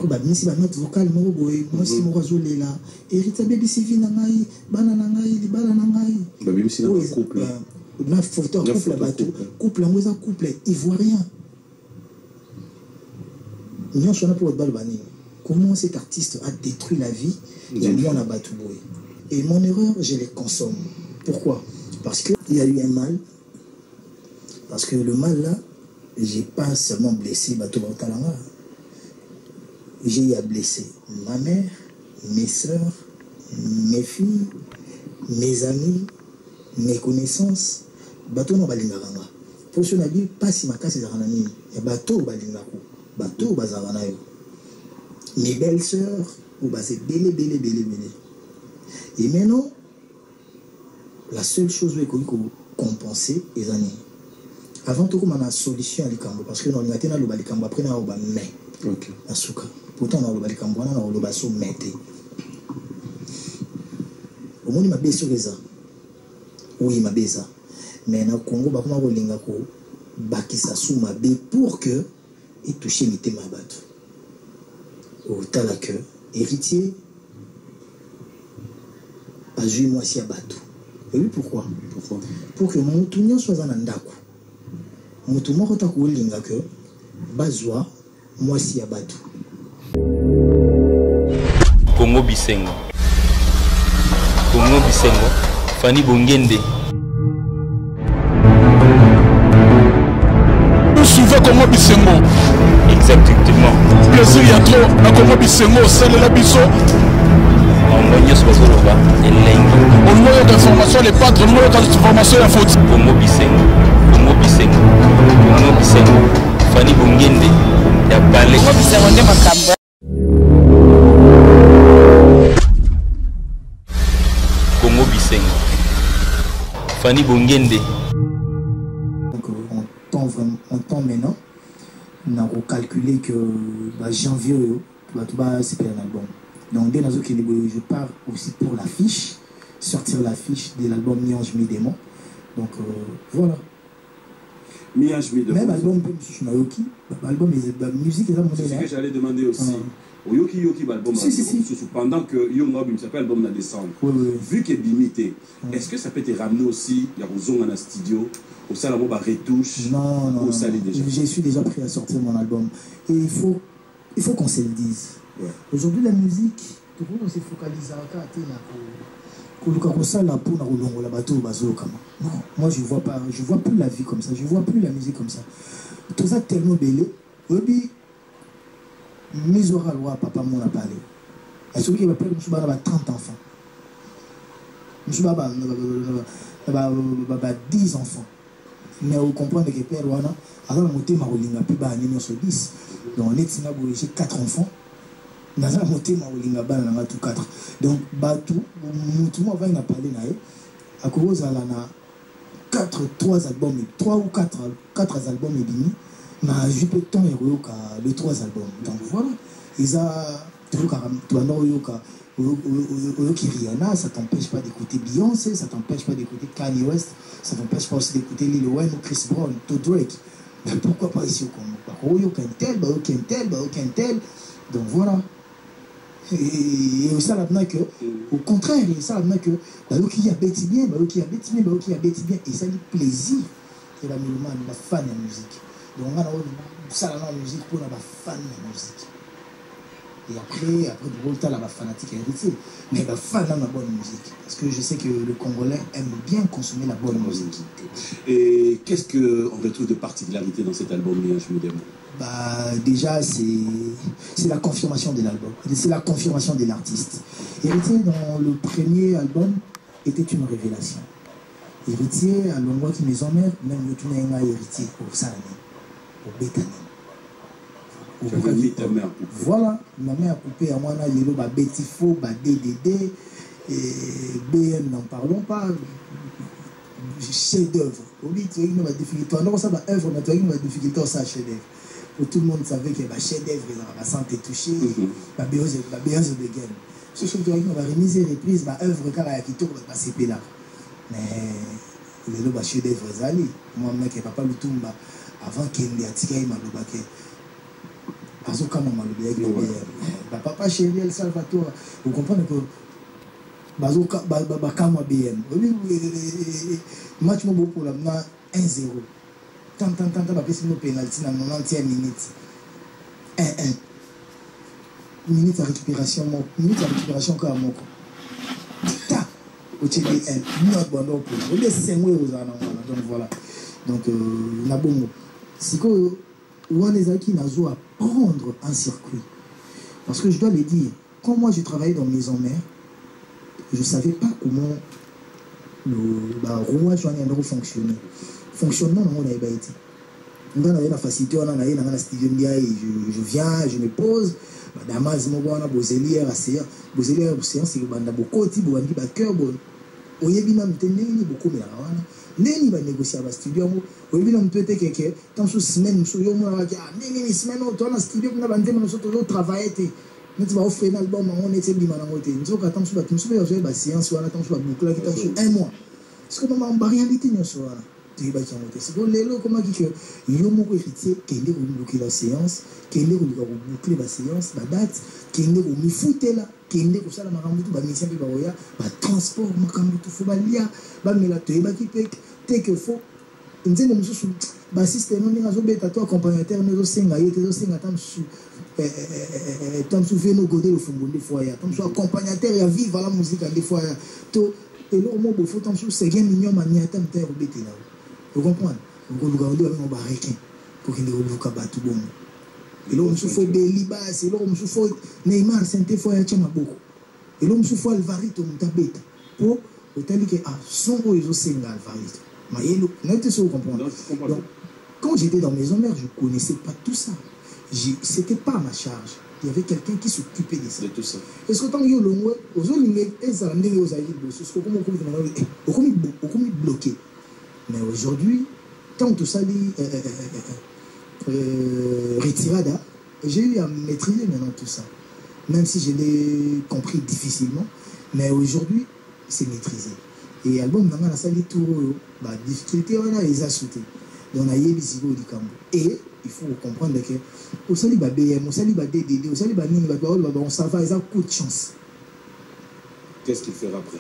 babimisi banote vocale moko boye mwasi moko azolela héritier abebisi vi na ngai bana na ngai libala na ngai babimisi na couple na photo couple bato couple yango eza couple ivoirien nyonso wana mpo balo banini comment cet artiste a détruit la vie ya mwana bato boye et mon erreur je les consomme. Pourquoi? Parce qu'il y a eu un mal, parce que le mal là j'ai pas seulement blessé bato baotalanga. J'ai eu à blesser ma mère, mes soeurs, mes filles, mes amis, mes connaissances. Bateau no balinganga. Pour ce nabi pas si ma casse est ranani. Et bateau balingako. Bateau bazavana yo. Mes belles sœurs ou basé belé. Et maintenant la seule chose que je peux compenser les années. Avant tout comme on a solution à l'écambo parce que dans le matin le balikambo après na oba mais. OK. Asuka. Pourtant dans le balikambo na le baso mette. Au moins ma beso reza. Oui ma besa. Mais na Congo ba kuma kolinga ko bakisa suma be pour que et toucher mité ma bato. Au tala que héritier a joué moi si à bato. Et oui pourquoi? Pour que mon tounion soit en andako. Mon tounion kota ko linga que bazwa moi si à bato. Congo Bisengo. Congo Bisengo. Fanny Bongende. Nous suivons Congo Bisengo. Exactement. Plaisir y a trop à Congo Bisengo, c'est la biso. On moyen d'information, les patres, on moyen d'information, la faute. Congo Bisengo. Congo Bisengo. Congo Bisengo. Fanny Bongende. Ya balé. Congo Bisengo nde makambo. Congo Bisengo. Fanny Bongende. Donc on tend maintenant. On a recalculé que janvier, c'est un album. Donc dès je pars aussi pour l'affiche, sortir l'affiche de l'album Mi-Ange Mi-Démon. Donc voilà. Mi-Ange Mi-Démon. Même album, l'album musique, c'est ce que j'allais demander aussi. Yoki album pendant que Young s'appelle album na décembre. Vu qu'il est limité, est-ce que ça peut te ramener aussi il y a Ozong dans studio au salon ba retouche? Non. Déjà. Je suis déjà prêt à sortir mon album et il faut qu'on se le dise. Ouais. Aujourd'hui la musique, tout le monde se focalise à non, moi je vois plus la vie comme ça, je vois plus la musique comme ça. Tout ça tellement belé. Mes oreilles, papa m'en a parlé. Et celui qui va prendre 30 enfants. Je 10 enfants. Mais vous comprenez que Père Wana, alors la montée m'a roulé plus bas à 10. Donc on est 4 enfants. Dans la montée m'a roulé tout 4. Donc tout le monde va y parler. À cause de 3 albums, 3 ou 4 albums et demi. Mais je peux tant les 3 albums. Donc voilà, ils Rihanna, ça t'empêche pas d'écouter Beyoncé, ça t'empêche pas d'écouter Kanye West, ça t'empêche pas aussi d'écouter Lil Wayne ou Chris Brown, ou Drake. Mais pourquoi pas ici au Congo? Aucun tel. Donc voilà. Et ça là que, au contraire, ça là que, qui a bêti bien, et ça dit plaisir. Et la mélomane, la fan de musique. Donc on a ça la musique pour la fan de musique. Et après du temps la fanatique héritier. Mais la fan de la bonne musique. Parce que je sais que le Congolais aime bien consommer la bonne musique. Et qu'est-ce qu'on retrouve de particularité dans cet album Mi-Ange Mi-Démon? Déjà c'est la confirmation de l'album. C'est la confirmation de l'artiste. Héritier dans le premier album était une révélation. Héritier à l'endroit qui maison mère, même le tourné un héritier au Salami. Au Bétani. Voilà, ma mère a coupé à moi, il y a Bétifo, DDD, BM, n'en parlons pas, chef-d'œuvre. Oui, tu as une difficulté, non, ça va œuvre, mais tu as une difficulté, ça, chef-d'œuvre. Tout le monde savait qu'il y a chef-d'œuvre, la santé touchée, la béose de gain. Ce que tu as une remise et reprise, ma œuvre, car il y a qui tourne, va s'épeler là. Mais le chef-d'œuvre, moi, mec, papa, le tout, avant qu'il y ait un tigre, il m'a Azokama malobi avec le BM. Papa chéri El Salvatore, vous comprenez que Bakama BM. Match mo pour la 1-0. Tant ba pesi no penalty na 90e minute. 1-1. Minute de récupération quand même. Ta au TBN, notre bon donc au lieu c'est moi aux donc voilà. Donc na bongo. Siko Wanezaki n'a pas apprendre un circuit. Parce que je dois le dire, quand moi je travaillais dans Maison Mère, je ne savais pas comment le rouage fonctionnait. Fonctionnement, on a été. On a la facilité, on a la studio, je viens, je me pose. Damas, je Bozelière, c'est le banda Bokoti, Bouandi, Baker, Oyebina, Mteneni, beaucoup, mais Neni va négocier à la studio. Oyebina, Mtete, Keke, tant sous semaine, sous Yomo, Neni, semaine, on a studio, on a bandé, on a travaillé. Nous avons offert un album, on était bien dans le nous avons attendu que nous avons fait séance, on a attendu boucler un mois. C'est comme en réalité, nous sommes c'est pour les lots, comment dire que Yomo héritier, qui est boucler la séance, qui est boucler la séance, la date, qui est mis fouté là, qui est mis ça, la maramoutou, la mission, la transport, makamoutou, faut balia, la mélato, la qui peut, t'es que faut. Nous avons système, nous avons accompagnateur, nous avons tant souvent nous goder le fond des fois tant soit accompagnateur et vivre la musique des fois to et là moi faut tant soit c'est bien mignon mania tant terre bête là vous comprenez vous regardez avec mon barrequin pour qu'il ne pas battre bon et là on se faut Beliba c'est là on se faut Neymar Sainte fois ya chama beaucoup et là on se faut Alvarito mutabeta pour autant que à son réseau c'est Alvarito mais il ne vous comprenez donc quand j'étais dans Maison Mère je connaissais pas tout ça. C'était pas ma charge. Il y avait quelqu'un qui s'occupait de ça. Est-ce que tant que vous avez bloqué. Mais aujourd'hui, tant que ça retirada, j'ai eu à maîtriser maintenant tout ça. Même si je l'ai compris difficilement, mais aujourd'hui, c'est maîtrisé. Et l'album, dans la salle, tout, la difficulté, on a les a sauté. Donc, on a eu des idées du Cambo. Et il faut comprendre que au sali ba BM, au sali ba DDD, au sali ba nini ba on ça va, ils ont coup de chance. Qu'est-ce qu'il fera après?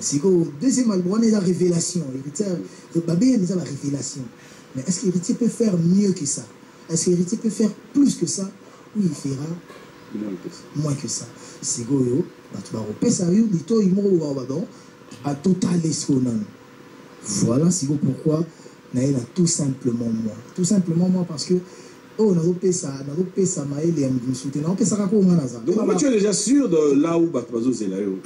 C'est que deuxième album, on est la révélation. BM est la révélation. Mais est-ce qu'Héritier peut faire mieux que ça? Est-ce qu'Héritier peut faire plus que ça? Ou il fera moins que ça? C'est que yo, tu vas repérer ça, yo, dito imo à total esconan. Voilà, c'est pourquoi Naïla tout simplement moi. Tout simplement moi parce que oh on a repé ça maël et me soutenir. On peut ça raconter naza. Donc tu es déjà sûr de là où Batbazo c'est là yo.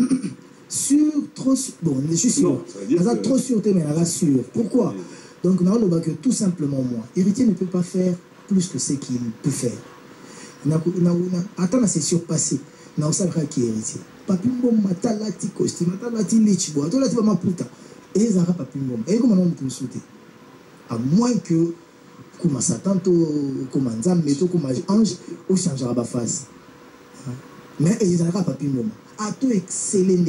Sûr, trop sûr. Bon, je suis sûr. Naza trop sûr mais naza sûr. Pourquoi? Donc na le que tout simplement moi. Héritier ne peut pas faire plus que ce qu'il peut faire. Attends, c'est surpassé. Na ça qui héritier. Papimbo matalati costume, matalati lichbo, matalati ma puta. Et zara papimbo. Et comment on me soutenir? À moins que comme Satan, comme Nzambe, comme ange, on changera la face. Mais ils n'ont pas papi moment. À tout excellent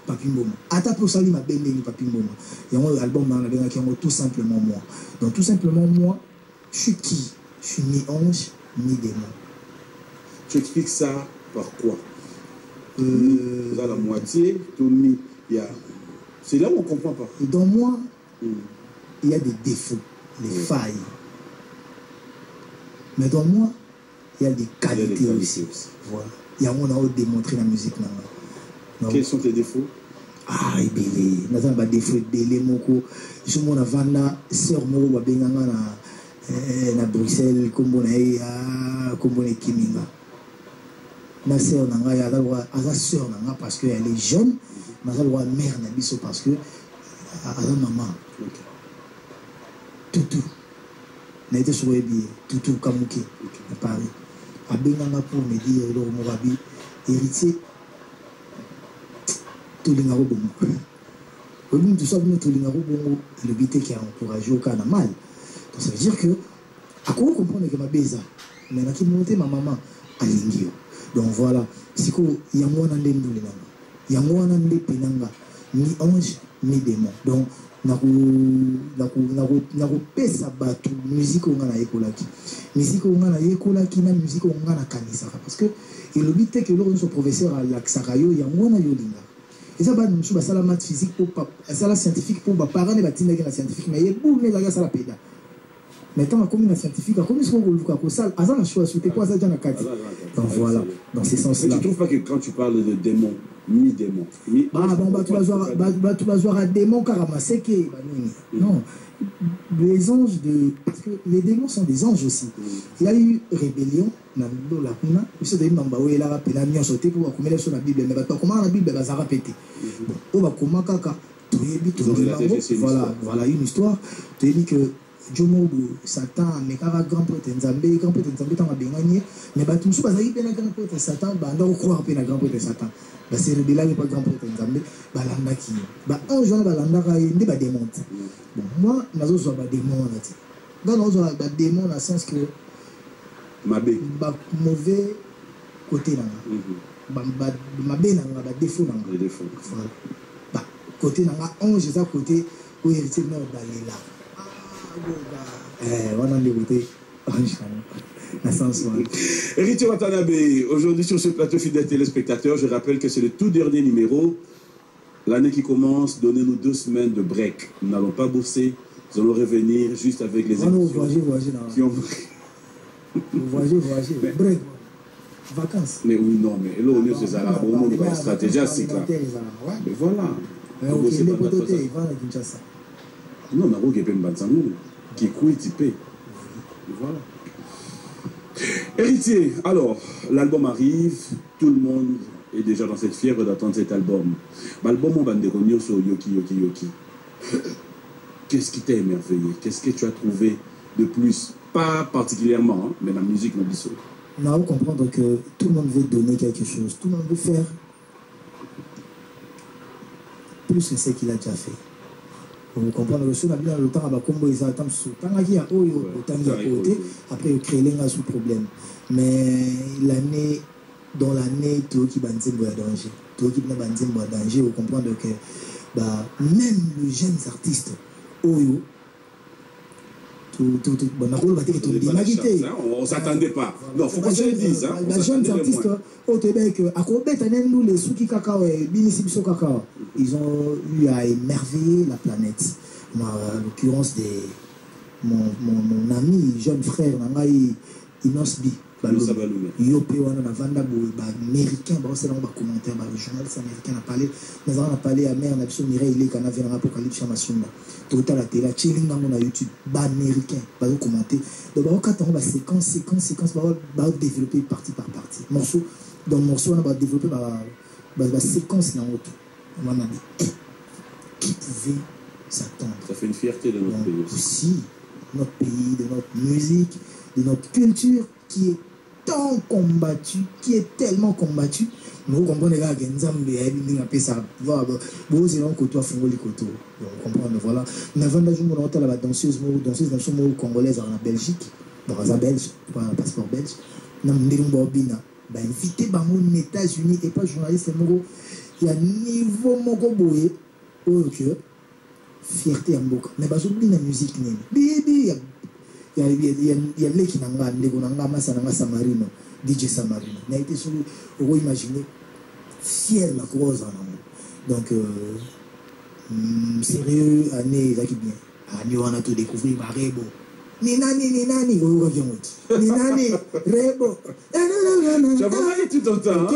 papi moment. À ta pour salir ma belle papi moment. Il y a un album dans la dernière qui est tout simplement moi. Donc tout simplement moi, je suis qui? Je suis ni ange ni démon. Tu expliques ça par quoi? Vous avez la moitié, Tony, il y a. C'est là où on ne comprend pas. Et dans moi, il y a des défauts, des failles. Mais dans moi, il y a des qualités aussi. Voilà. Il y a un on a démontré la musique. Quels sont tes défauts? Ah, il y a des défauts. Je suis vana sœur Moro na Bruxelles, comme on a Kiminga. Ma sœur Nanga, elle a sœur Nanga parce qu'elle est jeune, mais elle a mère Nabiso parce que elle a maman. Toutou. N'a été sur le billet. Toutou Kamouké. À Paris. À Benanga pour me dire, le Morabi, héritier. Tout le monde est bon. Au bout de tout ça, tout le monde est bon. Le bité qui a encouragé au cas mal. Donc ça veut dire que, à quoi vous comprenez que ma beza, mais là qui monte ma maman à l'ingio. Donc voilà. C'est qu'il y a moins de penanga. Il y a moins de penanga. Ni ange, ni démon. Donc, nakopesa bato musique onga na yekolaki musique onga na yekolaki na musique onga na kanisaka parce que elobi te ke eloko nyonso professeur alakisaka yo yango wana yo olinga eza bana mosusu basala math physique asala scientifique mpo baparent ne batindaki na scientifique mais yebume ezalaki asala peda mais tant akomi na scientifique akomi soko koluka kosala aza na choix soute po aza ja na kati donc voilà dans ce sens là. Tu trouves pas que quand tu parles de démon mi-démon bato bazwaka démon kaka maseke banini non les anges de parce que les démons sont des anges aussi il y a eu rébellion na lola kuna biso de mamba oyelaka pena nyonso te po bakomela so na bible mais bato bakomaka na bible bazaka pete po bakoma kaka toyebi voilà une histoire toyebi que Jomo Satan amekaka grand prêtre Nzambe ntango abengani mais bato mosusu bazalaki mpe na grand prêtre Satan banda kokroire mpe na grand prêtre Satan baserebelaki mpa grand prêtre Nzambe balandaki ye baange wana balandaka ye nde badémon te bon moi nazozwa badémon wana te nga nazozwa badémon na sens que bamauvais côté nanga mabe nanga badéfaut nanga voilà côté nanga ange eza côté oyo héritier na balela Héritier Watanabe, aujourd'hui sur ce plateau fidèles téléspectateurs, je rappelle que c'est le tout dernier numéro. L'année qui commence, donnez-nous 2 semaines de break. Nous n'allons pas bosser, nous allons revenir juste avec les émissions qui ont... break, vacances. Mais oui, non, mais là, on est sur la stratégie, c'est clair. Mais voilà. Non, on a qui est voilà. Héritier, alors, l'album arrive, tout le monde est déjà dans cette fièvre d'attendre cet album. L'album, on va dire sur Yoki. Qu'est-ce qui t'a émerveillé? Qu'est-ce que tu as trouvé de plus? Pas particulièrement, hein, mais la musique, on dit ça. On a comprendre que tout le monde veut donner quelque chose, tout le monde veut faire plus que ce qu'il a déjà fait. Vous comprenez que si on a bien le temps, après il crée sous problème. Mais l'année, dans l'année, tout qui danger, tout qui danger, vous comprenez que même les jeunes artistes, on s'attendait pas. Non, faut pas que je le dise. Les jeunes artistes, ils ont eu à émerveiller la planète. En l'occurrence, mon ami, jeune frère, Inosbi. Yopé wana na vanda bo ba américain ba c'est là ba commentaire ba journaliste américain a parlé à mère na biso Mireille il kana vient apocalypse masunda tout à la télé chilling na YouTube ba américain ba commenter donc ba quand on va séquence ba développer partie par partie morceau dans morceau on va développer ba séquence na autre on a dit qui pouvait s'attendre. Ça fait une fierté de notre pays aussi, notre pays, de notre musique, de notre culture qui est tant combattu, qui est tellement combattu. Nous comprenons que Nzambe a appelé ça. Bon, c'est là que toi fongo les coteaux. On comprend, voilà. Nous avons la danseuse congolaise en Belgique, dans la Belge, pour un passeport belge. Nous avons invité aux États-Unis et pas journaliste. Il y a un niveau moko boye, fierté en boka. Mais bah j'oublie la musique nene. Bibi, il y a les qui n'ont pas de Samarino, DJ Samarino. Il a été sur le imaginer fier la cause en amour. Donc sérieux année là qui bien. Année on a tout découvert Rebo. Ninani, Rebo. Tu as parlé tout le temps.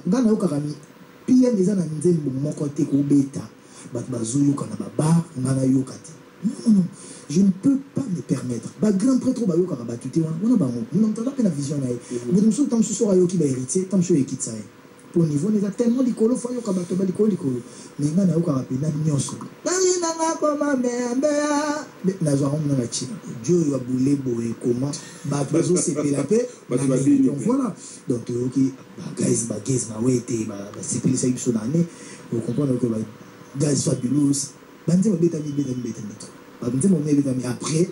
Non, puis des ans mon côté au bêta. Non, je ne peux pas me permettre. Grand prêtre on n'entend pas la vision. Pour niveau, on est tellement d'écolo, il faut que l'écolo. Mais il y a un Dieu a boulé, comment donc voilà. Donc, vous comprenez que gaz fabuleux. Après,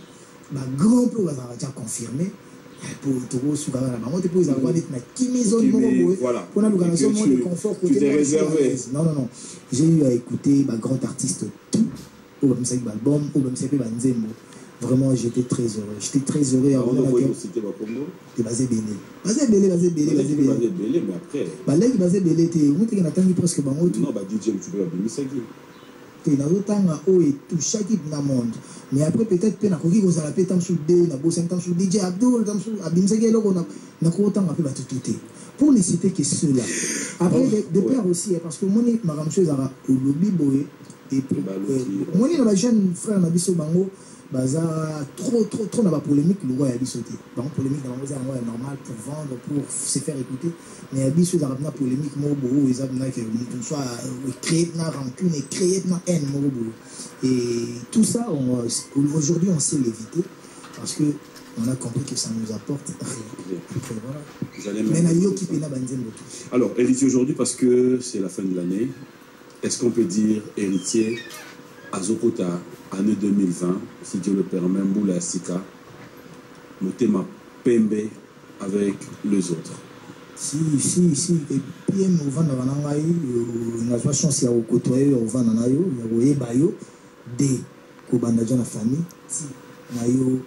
grand peu va confirmer. Pour tu t'es réservé. Non. J'ai eu à écouter grand artiste tout. au même ça album, au même ça banzembo. Vraiment, j'étais très heureux. J'étais très heureux. On a envoyé aussi tes Congo. T'es basé belé. Basé belé, mais après. Bah là, basé belé, t'es où t'es n'attends presque bango tout. Non, bah DJ, tu peux abîmer ça qui. T'es dans le temps où et tout chaque type dans monde. Mais après peut-être que na koki ko sala pétam sur D, na bossem tam sur DJ Abdul, tam sur abim ça qui loko na ko temps après ba tout. Pour ne citer que ceux-là. Après des pères aussi parce que mon ma ramcheuse a au lobby boy et mon na jeune frère na biso bango. Baza trop na ba polémique le roi a dit sauter. Bon polémique dans c'est normal pour vendre pour se faire écouter mais a dit sur la polémique mo bo ils a que tout soit créer na rancune et créer na haine mo bo et tout ça aujourd'hui on sait l'éviter parce que on a compris que ça nous apporte rien. Voilà. Alors héritier aujourd'hui parce que c'est la fin de l'année. Est-ce qu'on peut dire héritier Azokota année 2020, si Dieu le permet, Mboula Sika, Motema Pembe avec les autres. Si, et puis nous vend dans la chance à côtoyer au vend dans yo, ya bayo de kobanda na famille, si na yo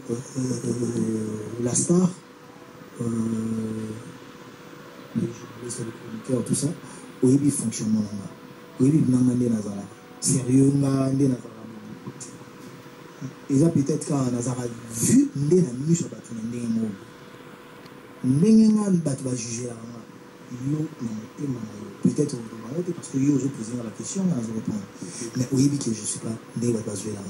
la star le tout ça, oui bi fonctionnement là. Oui bi nanga ndé nazala. Sérieux nga ndé nazala. Ils ont peut-être quand on vu ndé na miso batu na ndé mo. Ndé nga batu ba juger là. Yo na motema na yo. Peut-être parce que yo je posé la question na je répondre. Mais oui bi que je suis pas ndé ba juger là.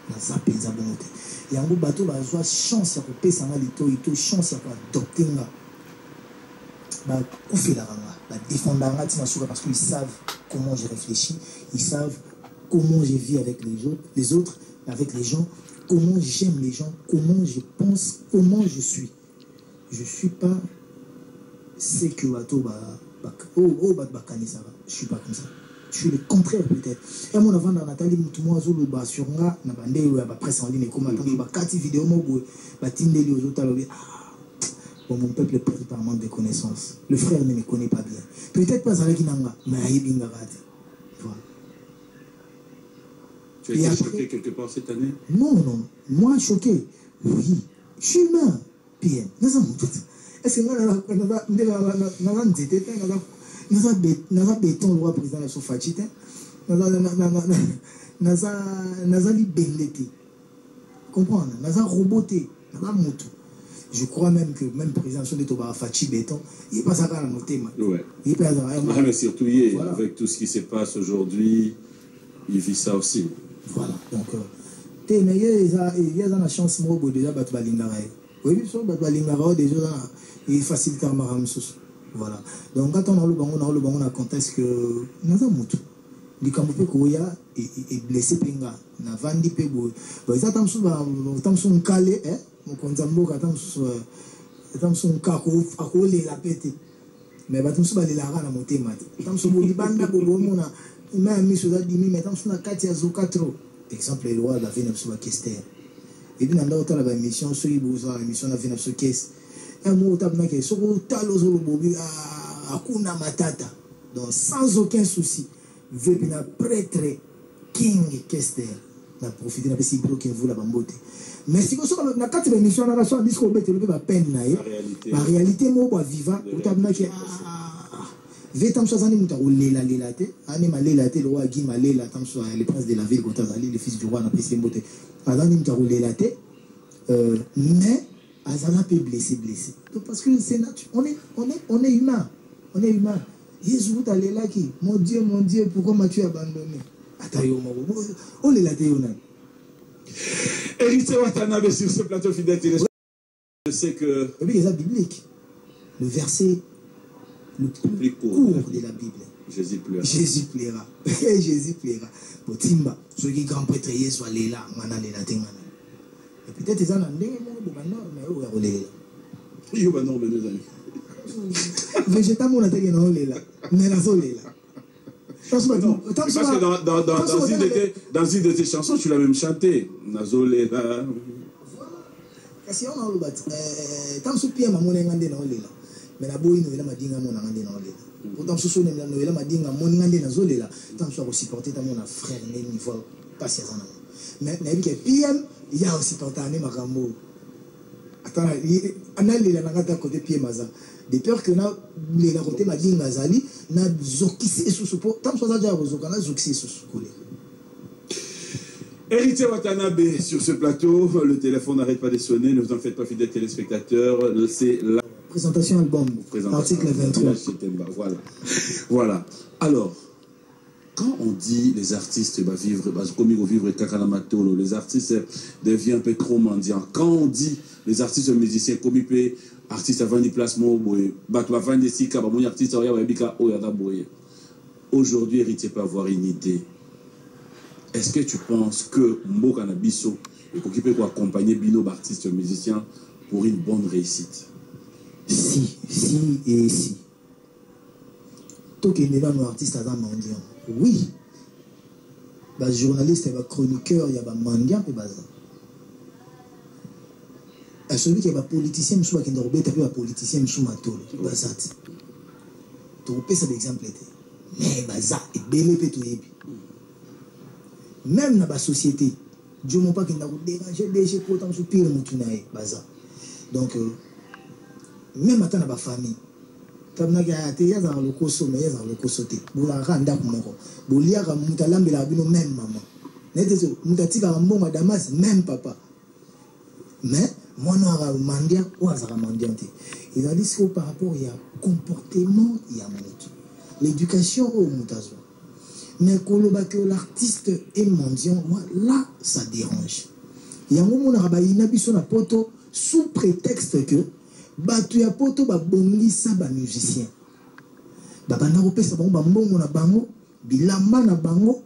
Na ça penza bon te. Yango bato ba zo chance ya ko pesa nga lito ito chance ya ko adopter nga. Ba kufela nga. Ba défendre nga tina suka parce qu'ils savent comment je réfléchis, ils savent comment je vis avec les autres, avec les gens, comment j'aime les gens, comment je pense, comment je suis. Je ne suis pas ce que je suis pas comme ça. Je suis le contraire peut-être. Et mon avant dans Nathalie Moutouma Zolo ba sur nga na bande ba presse en ligne comme attendre ba 4 vidéos mo ba tindeli aux autres bon, mon peuple est pris par manque de connaissances. Le frère ne me connaît pas bien. Peut-être pas avec Nanga, mais Aïbinga Rate. Voilà. Tu as été choqué quelque part cette année? Non. Moi, choqué. Oui. Je suis humain. PM. Est-ce que nous avons béton le roi président de la Sofachite? Nous avons libellé. Comprendre? Nous avons roboté. Nous avons moto. Je crois même que même le président de Toba Fachi Béton, il n'est pas ça dans nos thèmes. Ouais. Mais surtout, voilà. Avec tout ce qui se passe aujourd'hui, il vit ça aussi. Voilà. Donc, il y a la chance de déjà battre Balingara. Oui, déjà, il facilite à Maramsus. Voilà. Donc, quand on a le bangon, on a contexte que nous avons tout. Les Kamoupe Koya est blessé Penga. Na Vandi Pego. Ils attendent calé, hein. Mon konzambo attend son kako akole la pété. Mais batum so ba la na motema. Attend so bolibanda bobomona. Même mis sur dimi mais attend so na kati ya zokatro. Exemple le roi la vena so ba kester. Et puis nanda otala ba émission so ibuza émission na vena so kes. Un mot tabna ke so talo zo bobi akuna matata. Donc sans aucun souci. Vepina prêtre king kester. Na profiter na pesi bloquer vous la bambote. Mais si vous avez la carte de mission, la nation a dit qu'on peut la peine. La réalité, moi, vivant, vous avez dit que Vetam Sazani Mouta ou Lela Lelate, Anima Lelate, le roi Guim Lela, le prince de la ville, le fils du roi, n'a pas essayé de monter. Azani Mouta ou Lelate, mais Azana peut blesser. Parce que c'est naturel. On est humain. On est humain. Jésus Mouta Lela qui, mon Dieu, pourquoi m'as-tu abandonné? Atayo Mago, oh Lelate Yonan. Héritier Watanabe sur ce plateau fidèle. Je sais que. Oui, c'est biblique. Le verset le plus court de la Bible. Jésus pleura. Jésus plaira. Jésus plaira. Pour Timba, ceux qui grand prêtre soit là, mana les latins. Et peut-être ils en ont des mots, mais où est là? Il y a un nom de nos amis. Végétal, mon attaque non là. Mais la zone là. Parce que dans une de tes chansons, tu l'as même chanté. Nazolé là. Si on a le bat, tant que Pierre m'a monné en dénonce là. Mais la boîte nous m'a dit à mon en dénonce là. Pourtant, ce sont les m'a dit à mon en dénonce là. Tant que soit aussi porté à mon frère, niveau pas si à Mais PM, il y a aussi Pantani Makambo. Attends, on a les côté PM. De peur que na les côté Madinga Zali, na Zokisi sous support, tant que ça déjà Zokana Zokisi sous collé. Héritier Watanabe sur ce plateau, le téléphone n'arrête pas de sonner, ne vous en faites pas fidèles téléspectateurs, c'est la présentation album, article 23. Voilà. Alors, quand on dit les artistes vivre, comme ils vont vivre Kakanamatolo, les artistes deviennent un peu trop mendiants. Quand on dit les artistes musiciens, comme ils peuvent, artistes avant des placements, aujourd'hui, Héritier peut avoir une idée. Est-ce que tu penses que Mboka Nabiso peut accompagner Bino artistes musiciens pour une bonne réussite? Si. Tant qu'il y a un artiste mendiant, oui. Les journalistes, les chroniqueurs, il y a des mendiants et des celui qui est politicien, il y a des politiciens qui sont matol. Tu peux ça d'exemple. Mais ça est bel et même dans la société, je ne sais pas qu'il y a des dérangés pour autant pire donc même dans la famille, il y a des gens qui sont même maman, même papa. Mais moi, il a dit que par rapport au comportement, il y a l'éducation au Moutazo. Mais quand l'artiste est mendiant, là, ça dérange. Il y a un moment où il y a poto sous prétexte que il y a poto bongisa ba musicien. Bana opesa bango bambongo na bango, bilamba na bango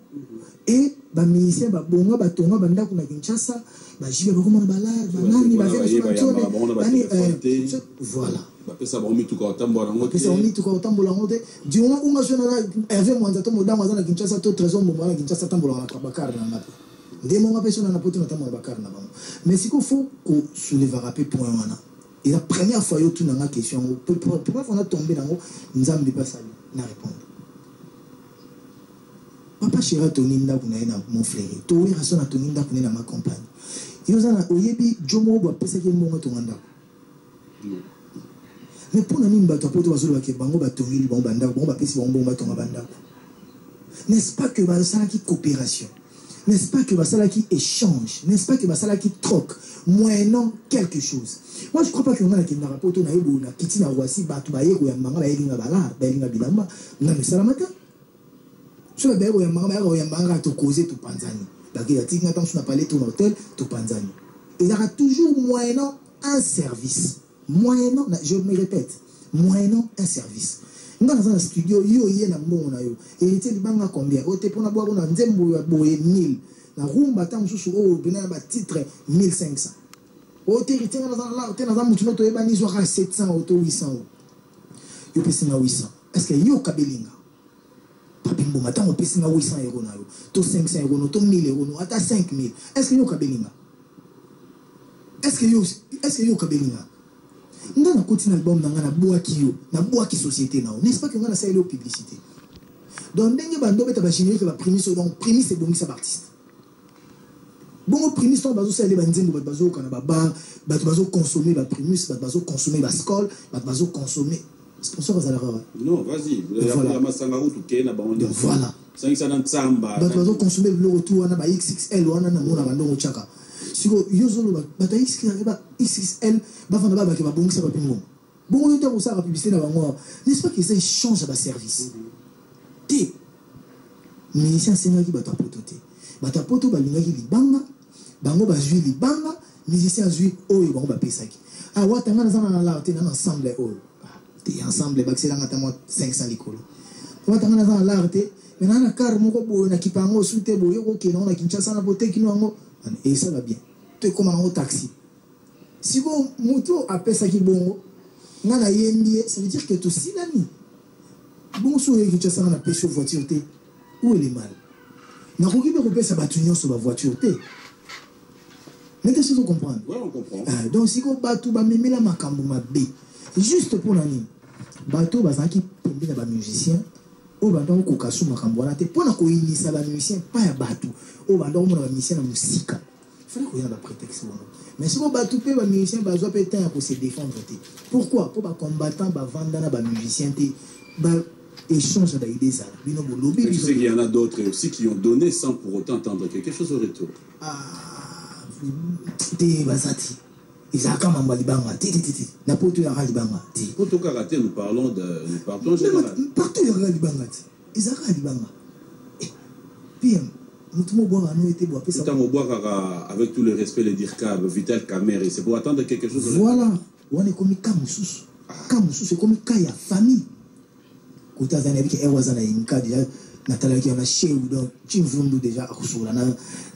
et ba musicien ba bonga ba tonga banda kuna Kinshasa, ba jibe ba komona balade, banani ba voilà. Ça va mettre tout quand tambola ngote. Ça va mettre tout quand tambola ngote. Du moment où on a Hervé Mwanza mo dama na Kinshasa to trésor mo na Kinshasa tambola na Bakar na ngapi. Ndé mo ngapé na poto na tambola Bakar na bango. Mais si ko faut ko soulever rapide point wana. Et la première fois yo tout na question pourquoi on a tombé dans nzambi pas sali na répondre. Papa chéra toninda kuna na mon frère. To ira sona toninda kuna na ma compagne. Yo zana oyebi jomo bo pesa ke mo ngotonganda. Mais pour nous, n'est-ce pas que ça qui coopération, n'est-ce pas que ça qui échange, n'est-ce pas que ça qui troque, moyennant quelque chose. Moi je crois pas que on a qui n'a rapport na ebo na kiti na wasi batu ba yeko ya manga ba yelinga bala ba yelinga bilamba na mesalamata. Sur ba yeko ya manga to causer to panzani. Ba ki ati na tansu na parler to hôtel to panzani. Il y aura toujours moyennant un service. Moyennant, je me répète, moyennant un service. Dans un studio, yo na mbongo na yo. Et était libanga combien? O te pona boa na nzembo ya boye 1000. Na rumba tam susu o bina ba titre 1500. O te rite na za mutu no to eba ni zo ka 700 o to 800. Yo pesi na 800. Est-ce que yo kabelinga? Papimbo mata o pesi na 800 € na yo. To 500 € no to 1000 € no ata 5000. Est-ce que yo kabelinga? Est-ce que yo kabelinga? Nous avons continué l'album dans la boîte société. N'est-ce pas que nous avons essayé de publicité? Donc, nous avons générique la prémisse, donc prémisse c'est bon, ça artiste. Bon, prémisse, on va consommer la prémisse, on va consommer la scole, on va consommer. Sponsor à la non, vas-y. Voilà. Voilà. On va consommer le retour, on a XXL, on a un chaka. Si vous avez XXL, n'est-ce pas que ça change de service? T. Ministère Sénat qui va t'apporter. Batapoto balingaki libanga, bango bazui libanga, musicien azui oyo bango bapesaki. Ah watanga na la te na ensemble oyo. Te ensemble baxela ngata mo 500 likolo. Watanga na la te, mais na car moko boyo na kipango sute boyo ko ke na Kinshasa na bote kino ngo. Et ça va bien. Tu es comme un taxi. Si vous moto appelle ça qui bon, ça veut dire que tu es l'ami. Bon, si vous avez un pêche sur voiture, où est le mal? Vous avez un bâtiment sur la voiture. Mais qu'est-ce que vous comprenez? Oui, on comprend. Donc, si vous avez un bâtiment, la makambo ma B. Juste pour l'année. Bateau, qui est un musicien, au bandon kokasu makambwana te pona ko inisa ba musicien pas ya batu au bandon mona ba musicien na musika fallait qu'on ait un prétexte mais si on batu pe ba musicien ba zo pe temps pour se défendre te pourquoi pour ba combattant ba vandana ba musicien te ba échange d'idées ça bino bo lobby tu sais qu'il y en a d'autres aussi qui ont donné sans pour autant attendre quelque chose au retour te basati Isaka Mamba Libanga, na poto ya Libanga. Poto karaté, nous parlons en général. Partout ya Libanga. Isaka Libanga. Puis, nous boire nous était boire. Nous boire avec tout le respect les Dirkab, Vital Kamer, c'est pour attendre quelque chose. Voilà, on est comme Kamusus. Kamusus c'est comme Kaya famille. Kota zana biki ewazana inka déjà Nathalie qui a chez ou donc Chimvundu déjà à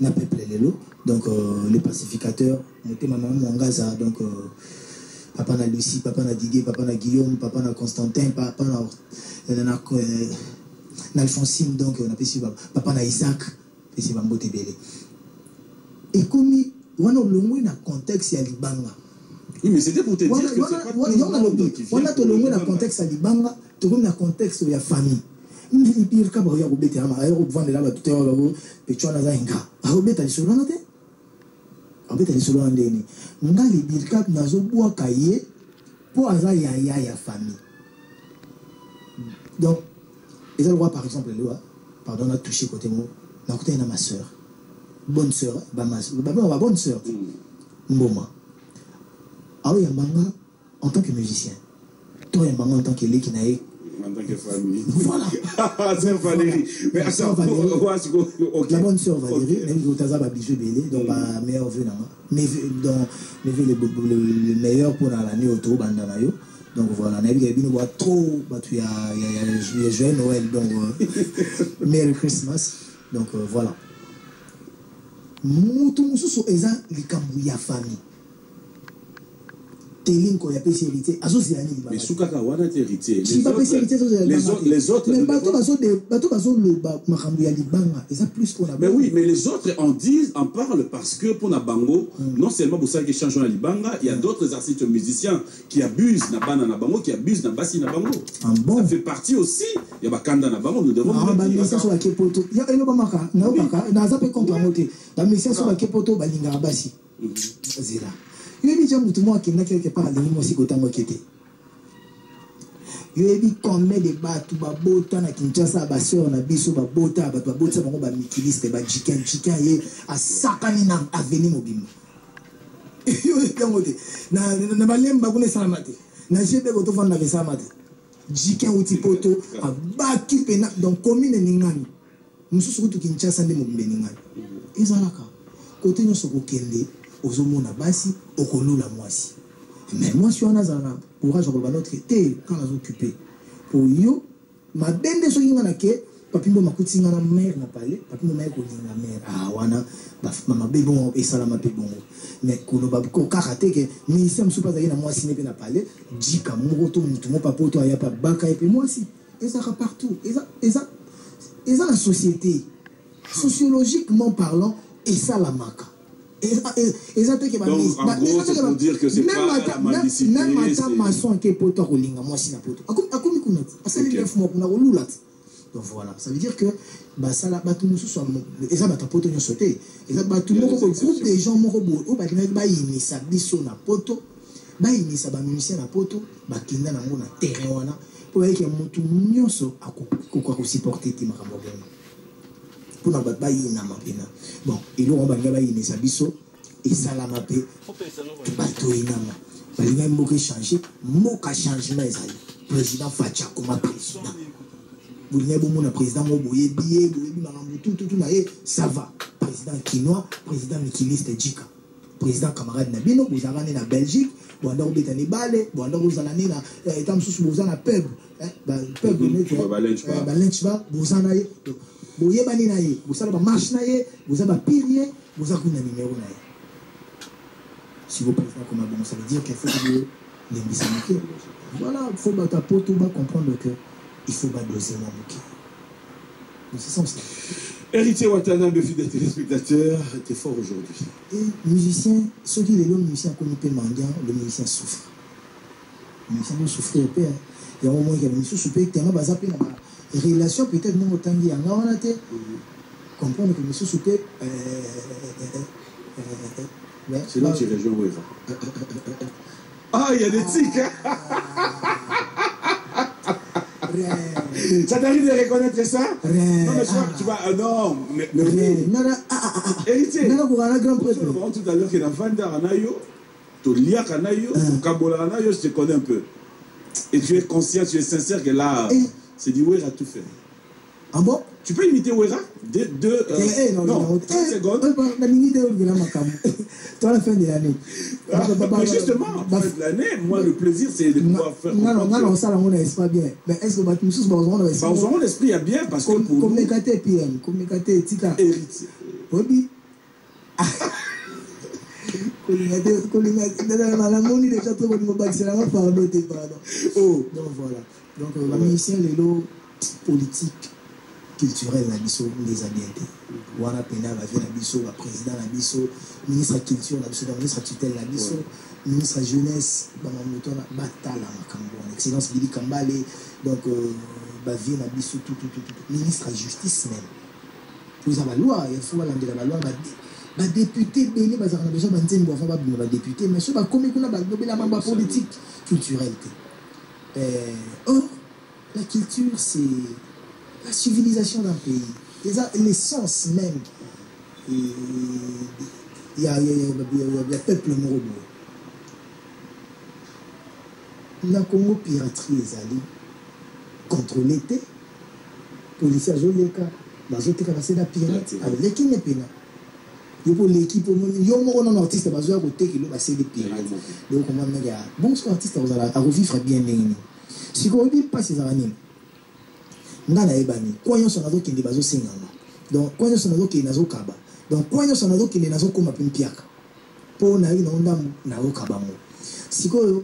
na peuple lelo. Donc, les pacificateurs, maman Mwangaza, donc, papa na Lucie, papa na Didier, papa na Guillaume, papa na Constantin, papa na Alphonsine, donc, on appelle papa na Isaac, et c'est Bambote Bélé. Et comme on a le contexte à Libanga. Oui, mais c'était pour te dire que c'est pas tout le monde qui vient. On a le contexte à Libanga, tout le contexte de la famille. Il pire que vous avez obété à ma vendre là, tout est là, et tu as un gars. A obété à l'isolote. Obété à l'isolote. Nga les birkap nazo bois cahier pour avoir ya famille. Donc, ils ont le droit, par exemple, le loi, pardon, on a touché côté moi, on a côté ma soeur. Bonne soeur, ma bonne soeur. Mboma. Ah oui, Mbanga, en tant que musicien. Toi, Mbanga, en tant que l'équinaï. En tant que famille. Voilà. Sœur Valérie. Mais la sœur Valérie. La bonne sœur Valérie, même si tu as bijou belé, donc ma meilleure vœu, mais le meilleur pour l'année autour, bandanayo. Donc voilà, on a vu qu'il y a trop, il y a joyeux Noël, donc Merry Christmas. Donc voilà. Moutou sous eza likambouya famille. Mais Soukaka, on a hérité. Les autres. Mais oui, mais les autres en parlent parce que pour Nabango, non seulement pour ça qui change la Libanga, il y a d'autres artistes musiciens qui abusent Nabana Nabango, qui abusent Nabasi Nabango. Ça fait partie aussi. Il y a Bakanda Nabango, nous devons. Yo dit jamais tout le monde qui n'a quelque part à l'animation aussi qu'autant moquette. Yo dit combien de bateaux babota na Kinshasa baseur na biso babota babota bango ba mikiliste ba chicken ye a sakani na avenue mobimba. Yo dit comme na balemba kuna salamate. Na jebe boto fanda ke salamate. Chicken uti poto a baki pena donc commune ningani. Mususu kutu Kinshasa ndi mobimba ningani. Ezalaka. Côté no sokokende Ozomona basi, okolula mwasi. Mais moi, si on a un courage pour notre été, quand on a occupé. Pour yo, ma bende so yinga na ke, papimbo makuti nga na mère na pale, papimbo mère ko yinga mère. Ah wana, mama bebon et salama bebon. Mais kono babko karate ke, ni sem soupa za yina mwasi ne pe na pale, jika muroto mutu mo papoto aya pa baka et puis mwasi. Et ça partout. Et ça la société. Sociologiquement parlant, et ça la maka. Et ça, donc, en gros, c'est pour dire que c'est pas la maldicité. Même à maçon qui est poto kolinga, moi si na poto. Akomi kunat. Asali def mo kuna olulat. Donc voilà, ça veut dire que bah ça là batu musu so et ça batu poto nyo sauté. Et ça batu moko groupe des gens moko bo o ba dina ba yinisa biso na poto. Ba yinisa ba musicien na poto, ba kinda na ngona terrain wana. Pour que mutu nyonso akoko ko supporter ti makambo beno. Pour na ba yina mapena. Bon, et là on va gagner sa biso et ça la mapé. Bateau inama. Balinga mboka changer, moka changement ezali. Président Facha comme président. Bolinga bomona président mo boye bié, boye makambo tout na ça va. Président Kinois, président Mikiliste Djika. Président camarade na bino, vous avez na Belgique, vous andako betani balé, vous andako zalani na etam sous vous na pub, pub balenchba, vous en avez. Vous avez un numéro, vous avez un marche, vous avez un pilier, vous avez un numéro. Si vous parlez comme un bon, ça veut dire qu'il faut que vous les missiez. Voilà, il faut comprendre qu'il faut doser mon bouquet. C'est ça. Héritier Watanabe, fidèle téléspectateur, était fort aujourd'hui. Et musicien, ceux qui les musiciens comme le mendiant, le musicien souffre. Le musicien doit souffrir. Il y a un moment où il y a un musicien souffre, tellement bazapé. relation peut-être mon tangi en on a été comprendre que monsieur Souté c'est là que tu rejoins Wera. Ah, il y a des tics, hein? Ça t'arrive de reconnaître ça? Non, mais tu vas. Non, mais. Héritier. Non, pour un grand prêtre. Tout à l'heure, qu'il y a un Vanda Anayo, tu lias Anayo, tu Kabola Anayo, je te connais un peu. Et tu es conscient, tu es sincère que là, c'est du Wera tout fait. Ah bon? Tu peux imiter Wera? Non, 30 secondes. La minute de la macam. Toi, la fin de l'année. Mais justement, la fin de l'année, moi, le plaisir, c'est de pouvoir faire. Non, ça, on n'est pas bien. Mais est-ce que nous sommes dans l'esprit, il y a bien parce que pour. Communicateur PM, communicateur Tika. Héritier. Oui. Communicateur, la monnaie déjà trop bonne, c'est la pardon. Oh, donc voilà. Donc, la mission, les lots politiques. Culturel na biso les habiletés wana pena va venir na biso va président na biso ministre de la culture na biso ministre de tutelle na biso ministre de jeunesse ba mamoto na batala makambo excellence Billy Kambale donc va venir na biso tout ministre de la justice même vous avez la loi il faut la loi ba député béni ba zana besoin ba nzembo va ba ba député mais ce ba comme kuna ba dobela mamba politique culturelle or la culture c'est la civilisation d'un pays, l'essence même, il y a peuple morobo. La Congo piraterie est allée contre l'été, policiers Joleka, les autres qui la pirate, avec l'équipe n'est pas là. Pour l'équipe, il y a un artiste qui a côté qui est des pirates. Donc, on va dire, bon, ce artiste a revivre bien. Si on ne dit pas ces années, ngana ebani koyo sonazo kindi bazo singanga donc koyo sonazo kindi nazo kaba donc koyo sonazo kindi nazo koma pimpiaka po na ina onda na okaba mo sikoyo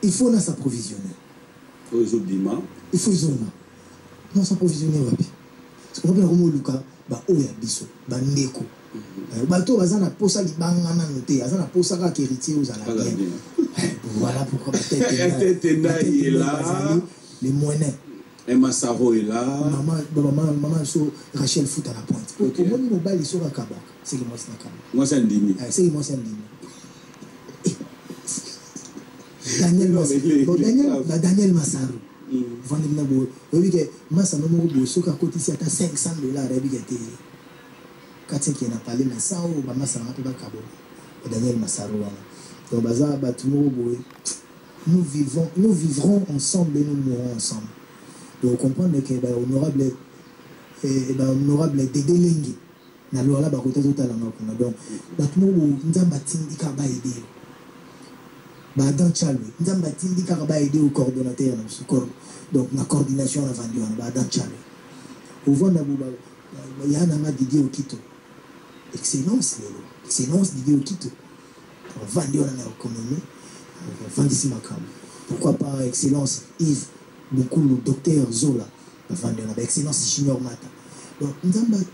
il faut na s'approvisionner il faut izona non s'approvisionner wapi parce que on peut luka ba oya biso ba ndeko bato bazana posa libanga na noté azana posa ka héritier aux ala bien. Voilà pourquoi peut-être est là. Les moyens. Et Massaro est là. Maman, Rachel fout à la pointe. Pour moi, mon bail, il sera Kabak. C'est que moi, c'est Kabak. Moi, c'est un dîme. C'est que moi, c'est un dîme. Daniel Massaro. Vendez-moi beau. Oui, que Massa no mo beau. Soka côté si à $500. Et puis que 4 qui n'a parlé mais ça ou Massa n'a pas Kabak. Daniel Massaro. Donc, nous vivrons ensemble et nous mourrons ensemble. Donc, comprendre que honorable Dédé Lengi, na loi là, côté total en donc, Nzamba Tindika ba aider. Dans Tchalwe, Nzamba Tindika ba aider au coordonnateur, donc la coordination à vendu dans Tchalwe. Au vent d'Abouba, il y a un Didier Okito. Excellence Didier Okito. Vendre dans l'économie, vendre ici ma cam. Pourquoi pas excellence Yves, beaucoup le docteur Zola, vendre dans excellence Junior Mata. Donc,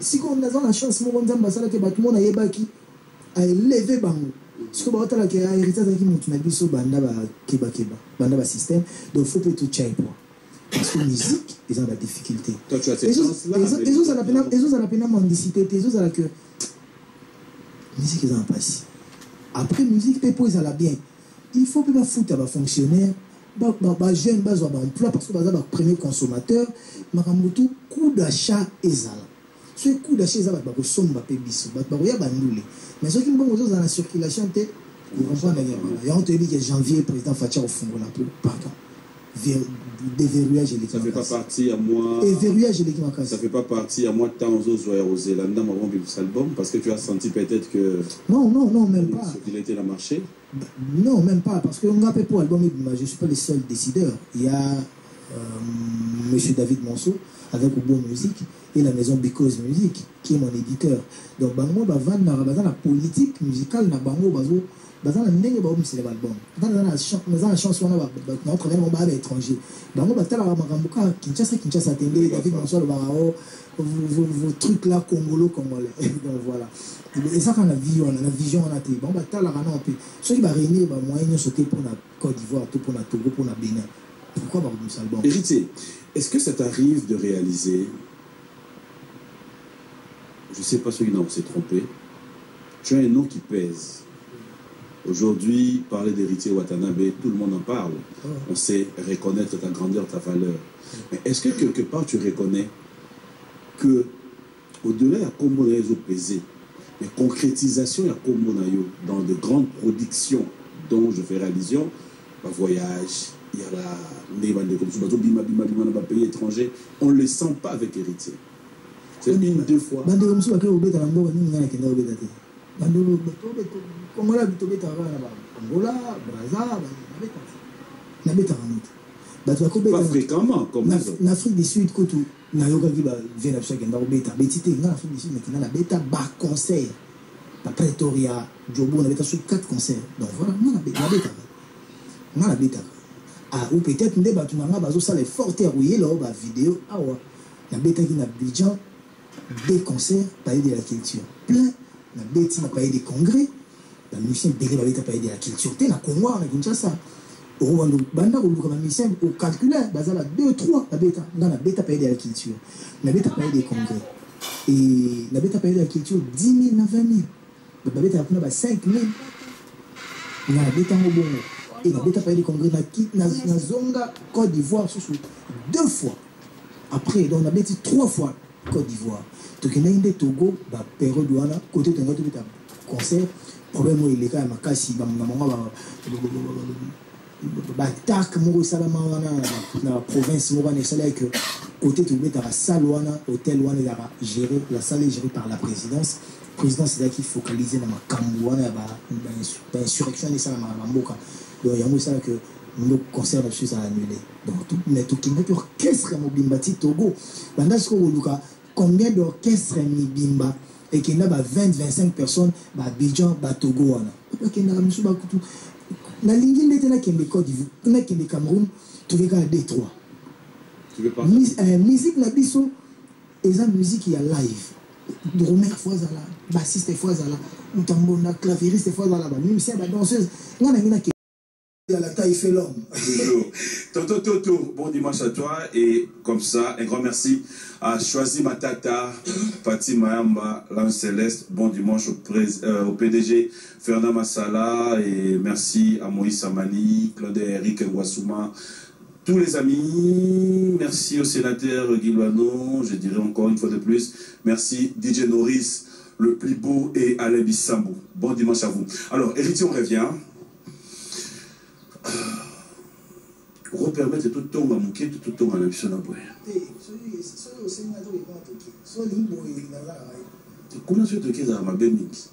si on a la chance, on a ça que tout le monde a yébaki a élevé bango. Ce que on a que héritage qui monte na biso banda ba keba banda ba système. Donc faut pas tout chai pour. Parce que musique, ils ont la difficulté. Toi tu as cette chance là. Les autres à la peine mendicité, les autres à la que musique ils ont pas ici. Après musique pepo ils allaient bien il faut que foutre à fonctionnaire jeune bas emploi parce que bas premier consommateur makamutu coût d'achat ezala ce coût d'achat ezala ba ko somba pe biso ba ya bandule mais ceux qui mbongo zo dans la circulation te vous comprenez bien on te dit que janvier président Fatia au fond là pour pardon déverrouillage ça fait pas partie à moi et verrouillage électrique ça fait pas partie à moi de temps aux Zélanda avant de cet album parce que tu as senti peut-être que non même pas qu'il était dans le marché non même pas parce que on a fait pour album je suis pas le seul décideur il y a monsieur David Monceau avec Obo Musique et la maison Because Music qui est mon éditeur donc bango ba vendre la politique musicale na bango bazo bazana ndenge ba omusele album bazana na chance wana na travailler mon ba étranger bango batala ba makambuka Kinshasa tende David Mansour ba vos trucs là congolais donc voilà et ça quand la vision on a été bon batala na peu ceux qui va réunir ba moyen sauter pour la Côte d'Ivoire tout pour la Togo pour la Bénin pourquoi ba album Héritier, est-ce que ça t'arrive de réaliser, je ne sais pas ceux qui n'ont s'est trompé, tu as un nom qui pèse. Aujourd'hui, parler d'Héritier Watanabe, tout le monde en parle. On sait reconnaître ta grandeur, ta valeur. Mais est-ce que quelque part tu reconnais que au-delà de Kombo Nayo pesé, mais concrétisation de Kombo Nayo dans de grandes productions dont je fais allusion, ma voyage, il y a la pays étranger, on ne le sent pas avec Héritier. C'est une, deux fois. Pas fréquemment comme ça. En Afrique du Sud, quand on a concert, Pretoria, Djobo, on a sur 4 concerts. Donc voilà, on a bêta. Ah, ou peut-être nous débattons ça les fortes rouillés là, vidéo. Ah ouais, on a bêta qui n'a Abidjan, des concerts, parler de la culture. Plein, on a bêta parler des congrès, la musicien Béré va parler de la culture. T'es la Congo, on a Kinshasa. Au Rwanda, banda ou comme musicien au calculaire, bazala 2 3 la bêta, dans la bêta parler de la culture. La bêta parler des congrès. Et la bêta parler de la culture 10 000 à 20 000. La bêta a 5 000. On a bêta au bon. Et la bêta parler des congrès na Zonga Côte d'Ivoire sous 2 fois. Après donc on a bêta 3 fois Côte d'Ivoire. Donc il y a une Togo ba période wana côté de notre concert problème il est quand même kasi ba maman ba tak mo salama wana na province mo wana c'est que côté de la salle wana hôtel wana géré la salle est gérée par la présidence c'est là qu'il focaliser dans ma camboana ba insurrection et ça ma mboka donc il y a ça que nos concerts sont annulés donc tout mais tout qui met orchestre mobimbati Togo banda ce ko combien d'orchestres Mibimba et qu'il y a 20-25 personnes à Abidjan, à Togo. La ligne est qui est le Côte d'Ivoire, qui est le Cameroun, tu veux garder Détroit. Tu veux pas musique la biso, et la musique qui est live. Drummer fois là, bassiste fois là, mutambona clavieriste fois là, musicien, danseuse. La taille fait l'homme. Toto, bon dimanche à toi. Et comme ça, un grand merci à Choisi Matata, Pati Mayamba, l'âme céleste. Bon dimanche au PDG Fernand Massala. Et merci à Moïse Samani, Claude Eric Ngwassouma, tous les amis. Merci au sénateur Guilwano. Je dirais encore une fois de plus. Merci DJ Norris, le plus beau, et Alain Bissambou. Bon dimanche à vous. Alors, Héritier, on revient. Repermettre tout le temps à mouquer, tout le temps à la mission à boire. Comment tu te quittes à ma belle mix?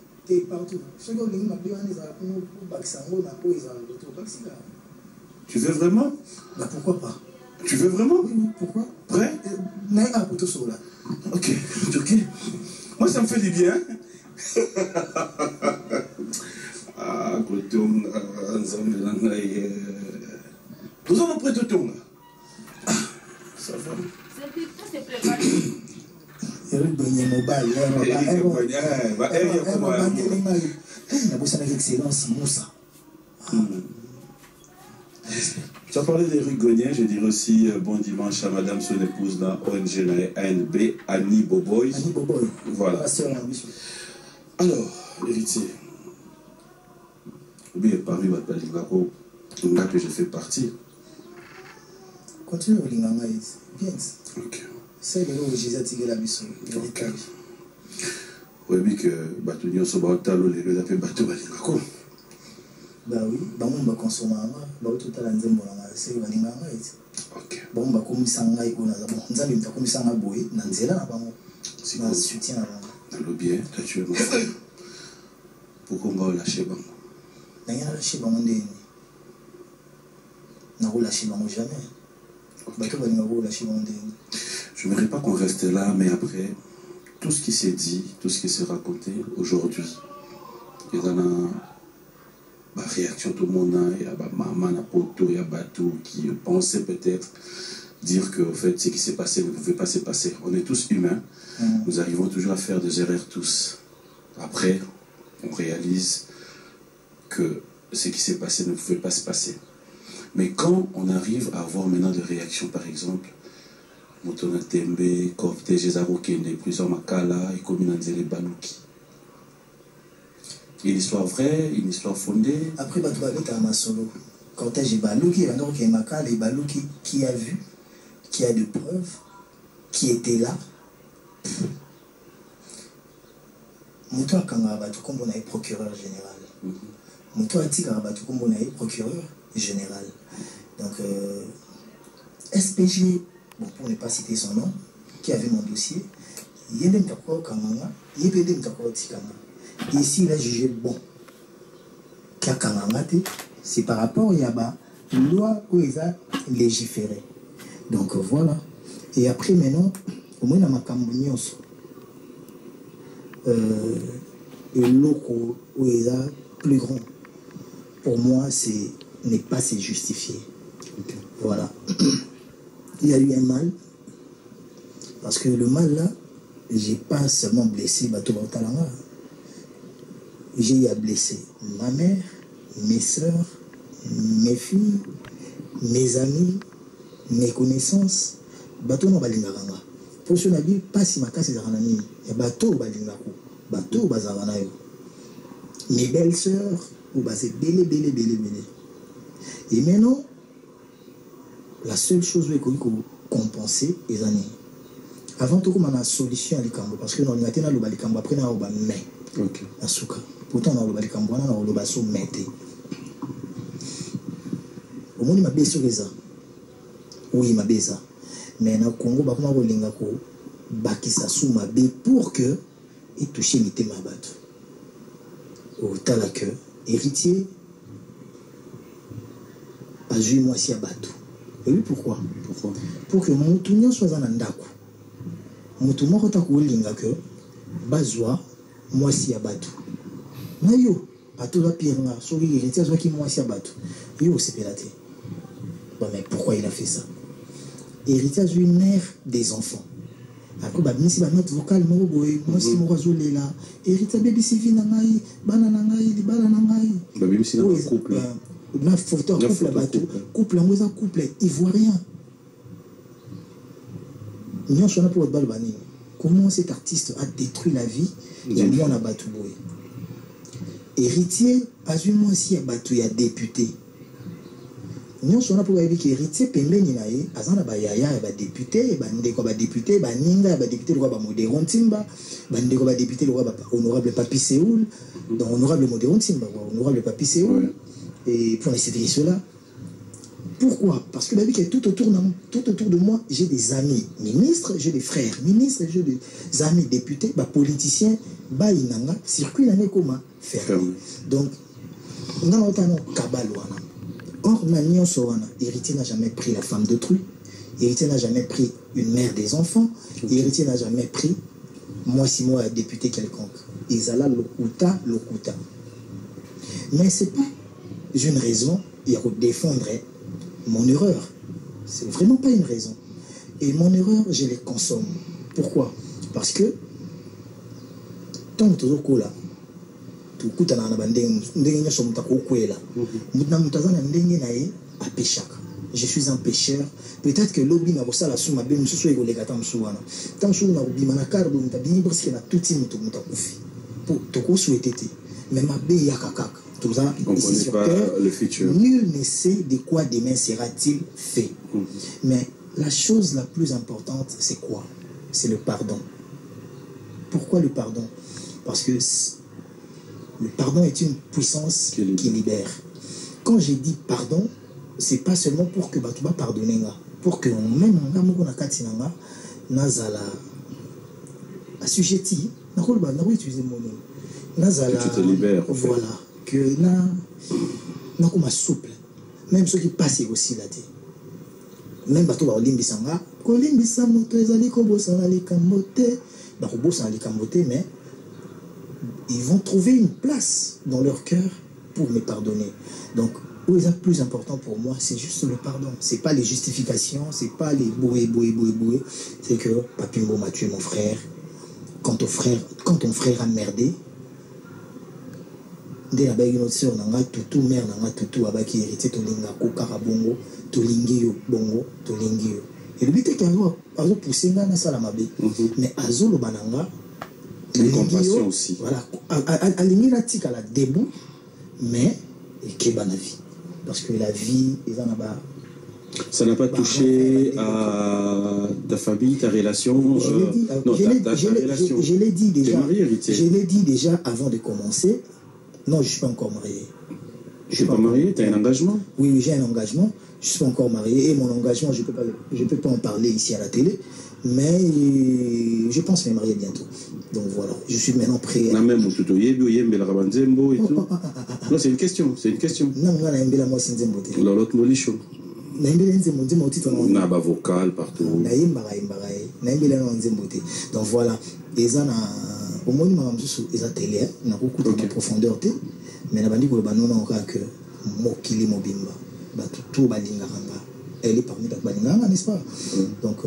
Tu veux vraiment? Bah pourquoi pas? Tu veux vraiment? Oui, pourquoi? Prêt? Ok, ok. Moi ça me fait du bien. Ah, Goutoum, nous allons prêter tout là. Ça va. C'est préparé. Tu as parlé d'Éric Gognier, je dirais aussi bon dimanche à madame son épouse, la ONG ANB, Annie Boboy. Annie Boboy. Voilà. Alors, Héritier, oui, parmi ma Balingako, que je fais partie. Continue au Linganga, bien. Ok. C'est le où Jésus a tiré la mission. Ok. Oui, que Batunio Sobatalo, les appels Batu Balingako. Bah oui, bah on va consommer, bah tout à l'ensemble, c'est le Linganga. Ok. Bon, bah comme ça, on a bon, nous avons comme ça, on a boy, Nanzela, c'est un soutien. Dans le bien, tu as tué mon frère. Pourquoi on va lâcher Bango? On va lâcher Bango. On va lâcher Bango jamais. Je n'aimerais pas qu'on reste là, mais après, tout ce qui s'est dit, tout ce qui s'est raconté aujourd'hui, il y en a réaction tout le monde, il y a maman, poto, il y a bateau qui pensait peut-être dire que en fait, ce qui s'est passé ne pouvait pas se passer. On est tous humains, nous arrivons toujours à faire des erreurs tous. Après, on réalise que ce qui s'est passé ne pouvait pas se passer. Mais quand on arrive à avoir maintenant des réactions, par exemple, Motona Tembe, Cortège, Ezarokende, plusieurs Makala, et Kominanzele Baluki. Une histoire vraie, une histoire fondée. Après, tu vas mettre un solo. Cortège et Baluki, et Makala et Baluki, qui a vu, qui a de preuves, qui était là. Moutoua Kangarabatou, comme on a procureur général. Moutoua Tikarabatou, comme on a procureur général. Donc, SPG, bon, pour ne pas citer son nom, qui avait mon dossier, ici, il a jugé bon. C'est par rapport à la loi où il a légiféré. Donc voilà. Et après, maintenant, au moins dans ma cambougnose, le loco où il a plus grand, pour moi, n'est pas se justifier. Okay. Voilà. Il y a eu un mal. Parce que le mal là, j'ai pas seulement blessé Bato Batalanga. J'ai blessé ma mère, mes soeurs, mes filles, mes amis, mes connaissances. Bato no balinganga. Pour ce nabi, pas si ma casse est ranani. Et bato balingako. Bato bazaranayo. Mes belles soeurs, ou basé belé. Et maintenant, la seule chose que je compenser les années. Avant tout, on a une solution à l'Ikambo. Parce que nous avons été dans le Balikambo, après nous avons mais. Ok. Pourtant, dans le Balikambo, nous avons le basso mété. Au moins, il m'a baissé ça. Oui, il m'a baissé ça. Mais dans le Congo, il m'a baissé ça. Bakisa sous ma baie pour que il touche les thèmes à battre. Au tal que héritier a joué moi si à battre. Et oui, pourquoi? Pour que mon tournoi soit en andako. Mon tournoi soit en linga que bazwa moi si à battre. Mais yo, à tout la pire, sur l'héritier soit qui moi si à battre. Yo, c'est pélaté. Bon, mais pourquoi il a fait ça? Héritier a joué mère des enfants. Après, même si notre vocal, moi si moi je là, héritier bébé Sylvie nangai, bananangai, bananangai. Même si dans un couple. Na photo couple bateau couple ngoza couple ivoirien nous sommes pour votre balbani comment cet artiste a détruit la vie de moi na bateau boy héritier a eu moi si à bateau ya député nous sommes pour dire que héritier pembeni na ye azana ba yaya ba député ba ndeko ba député ba ninga ba député le ba modéron timba ba ndeko ba député le ba honorable Papi Séoul donc honorable modéron timba honorable Papi Séoul. Et pour citer cela, pourquoi? Parce que tout autour de moi, j'ai des amis ministres, j'ai des frères ministres, j'ai des amis députés, politiciens, inanga, circuit n'en est comment faire. Donc, on a autant kabalwana. Or, héritier n'a jamais pris la femme d'autrui, héritier n'a jamais pris une mère des enfants, héritier n'a jamais pris moi si moi député quelconque. Ils allaient l'okuta. Mais c'est pas une raison, il y a défendre mon erreur. C'est vraiment pas une raison. Et mon erreur, je les consomme. Pourquoi? Parce que tant que tu es là, tu es je suis un pêcheur. Peut-être que l'obli n'a pas ça la souma bien monsieur soit les gâteaux moussouana. Tant que na obi manakar do mutabini parce que na tout team to mutakufi. Pour te souhaiter. Mais ma bé yakakak. Tout ça, on ne connaît pas le futur. Nul ne sait de quoi demain sera-t-il fait. Mais la chose la plus importante, c'est quoi? C'est le pardon. Pourquoi le pardon? Parce que le pardon est une puissance qui libère. Quand j'ai dit pardon, c'est pas seulement pour que Batouba pardonne, pour que même Nazala assujetti, utiliser mon nom. Nazala, tu te libères. Voilà. Que na comme souple même ceux qui passent aussi là même bateau ba olimbisanga ko limbisa moto ezali ko bosana les kambote ba ko bosana les kambote mais ils vont trouver une place dans leur cœur pour me pardonner. Donc, le plus important pour moi, c'est juste le pardon. C'est pas les justifications, c'est pas les boué. C'est que Papimbo m'a tué mon frère. Quand ton frère a merdé, dès la bague notre soeur nanga tutu mère nanga tutu abaki hérité tolinga ko karabongo tolingi yo bongo tolingi yo. Et le but est qu'azo pousser na sala mabe. Mais azo lo bananga une compassion aussi. Voilà, aligner la tique à la debout, mais et que la vie. Parce que la vie, ça n'a pas touché à ta famille, ta relation. Je l'ai dit déjà. T'es marié, héritier? Je l'ai dit déjà avant de commencer. Non, je ne suis pas encore marié. Je ne suis pas marié? Tu as un engagement? Oui, j'ai un engagement. Je ne suis pas encore marié. Et mon engagement, je ne peux pas en parler ici à la télé. Mais je pense me marier bientôt. Donc voilà, je suis maintenant prêt. Non, même tout non, c'est une question. C'est une question. Non, moi, l'autre molicho. On a un vocal partout. Donc voilà. Au moins, ils ont télé, ils ont beaucoup de profondeur. Mais ils ont dit que Mokili Mobimba, tout Balinganga, elle est parmi les Balinganga, n'est-ce pas? Donc,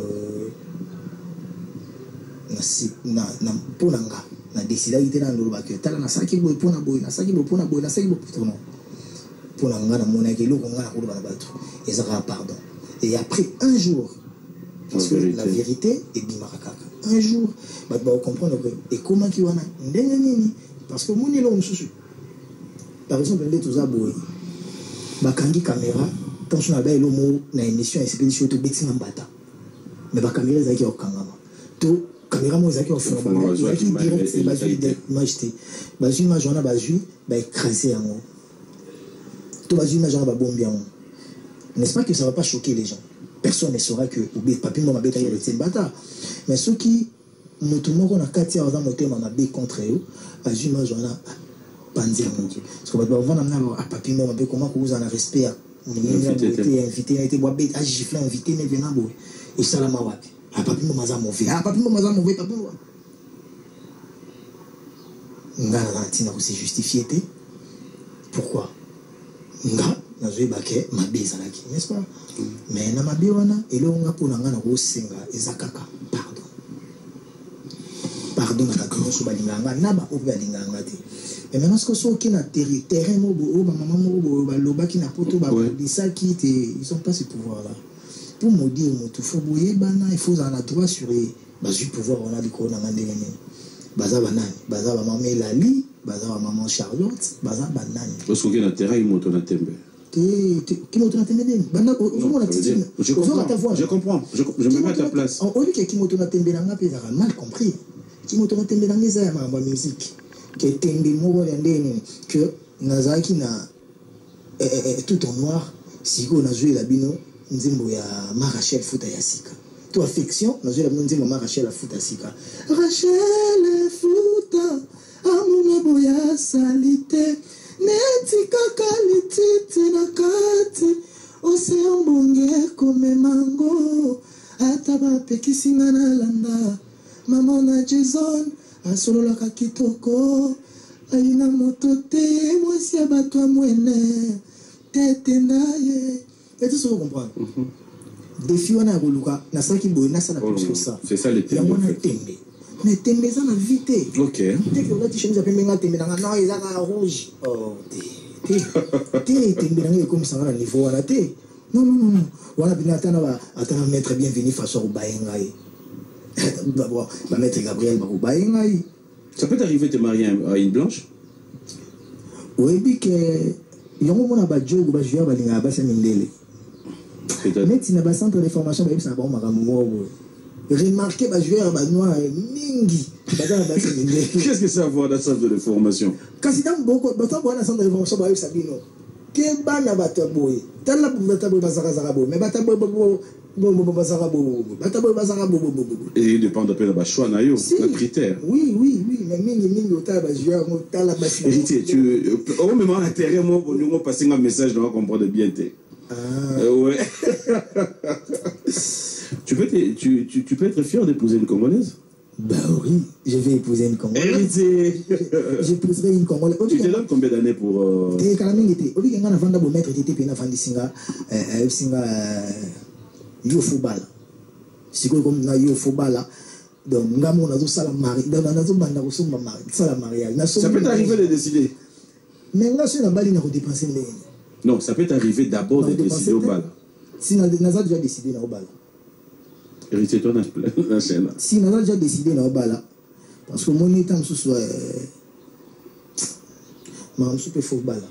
pour Nanga, na décidé de dire que tala na saki boy pona boy na saki boy pona boy na saki boy non pour Nanga na mona ke loko ngana ko ba batu et ça pardon et après un jour parce que la vérité est bimarakaka un jour ba comprendre que et comment ki wana ndenge nini parce que moni lo msusu par exemple les tous aboy ba kangi caméra tension na ba elo mo na émission expédition to beti na mbata mais ba caméra za ki okangama to caméra moi zaki au fond zaki direct c'est basu m'acheter basu ma journée basu ba écraser en tout basu ma journée ba bomber en n'est-ce pas que ça va pas choquer les gens? Personne ne saura que oublie papi moi ma bête il est bata mais ceux qui mutumoko na kati ya motema na be contre eux basu ma journée panzi parce que ba vona na papi moi ma be comment que vous en respect à invité a été boire bête a gifler invité ne venant boy et salama wapi. Ah, papi mo maza mauvais. Ah, papi mo maza mauvais, papi mo. Nga na tina ko se justifier té. Pourquoi? Nga na zoe baké ma bezalaki, n'est-ce pas? Mais na mabe wana elo nga pona nga na ko senga ezakaka pardon. Pardon na ka so balinganga na ba obi balinganga té. Et maintenant ce que so ki na terrain mo bo ba maman mo bo ba lobaki na poto ba ça qui té ils sont pas ce pouvoir là. Pour me dire, il faut en droit sur les pouvoir on a dit qu'on a demandé baza banane baza maman Lali baza maman Charlotte baza banane parce que na terrain il monte na tembe qui monte na tembe banda je comprends je me mets à ta place on dit que qui monte na tembe na ngapi ça mal compris qui monte na tembe na ngeza ya ma musique que tembe mo ya ndeni que nazaki na tout en noir si on a joué la bino nzimbo ya Marachel Futa ya sika to affection na je la nzimbo Marachel Futa sika Rachel Futa amuna boya salite netika kalitite na kati océan bonge comme mango ataba pekisinga na landa mama na Jason asolola ka kitoko aina motote mwasi ya bato amwene tete naye. Et tout ça, vous comprenez? Des filles, on a Roluka, na saki boy, na ça, plus que ça. C'est ça les thèmes. Mais tembe ça na vite. Ok. Dès que on a dit chemise à peine nga tembe na non, ils a rouge. Oh, tembe na comme ça na niveau à la té. Non. Voilà bien attendre maître bienvenu face au baengai. D'abord, la maître Gabriel ba baengai. Ça peut t'arriver de te marier à une blanche? Oui, bien que yango mona ba jogo ba jouer ba linga ba semindele. Mais tu n'as pas centre de formation, mais ça va remarquez que les joueurs noir mingi. Qu'est-ce que ça vaut dans le centre de formation? Quand c'est dans beaucoup de temps, dans le centre de formation, bah Sabino. Que bana bataboy. T'as la bataboy bazarabo, mais bataboy bazarabo. Et il dépend de la choix nayo, le critère. Oui, mais mingi autant ba joueur, t'as la base. Héritier, tu au moment intérêt moi pour nous passer un message on va comprendre bien té. Ouais. Tu peux être fier d'épouser une Congolaise? Bah oui, je vais épouser une Congolaise. Héritier. J'épouserai une Congolaise. Tu te donnes combien d'années pour... T'es quand même été. Obi Kenga n'a pas d'abord mettre t'étais pena fandi singa yo football. Si comme na yo football donc ngamo nazo sala mari, nazo banda ko somba mari, sala mariage. Ça peut t'arriver de décider. Mais là sur la balle il n'a pas dépensé les. Non, ça peut t'arriver d'abord de décider au bal. Si Naza déjà décidé au bal. Héritier toi la chaîne. Si Naza déjà décidé au bal parce que mon état me soit ma me peut football.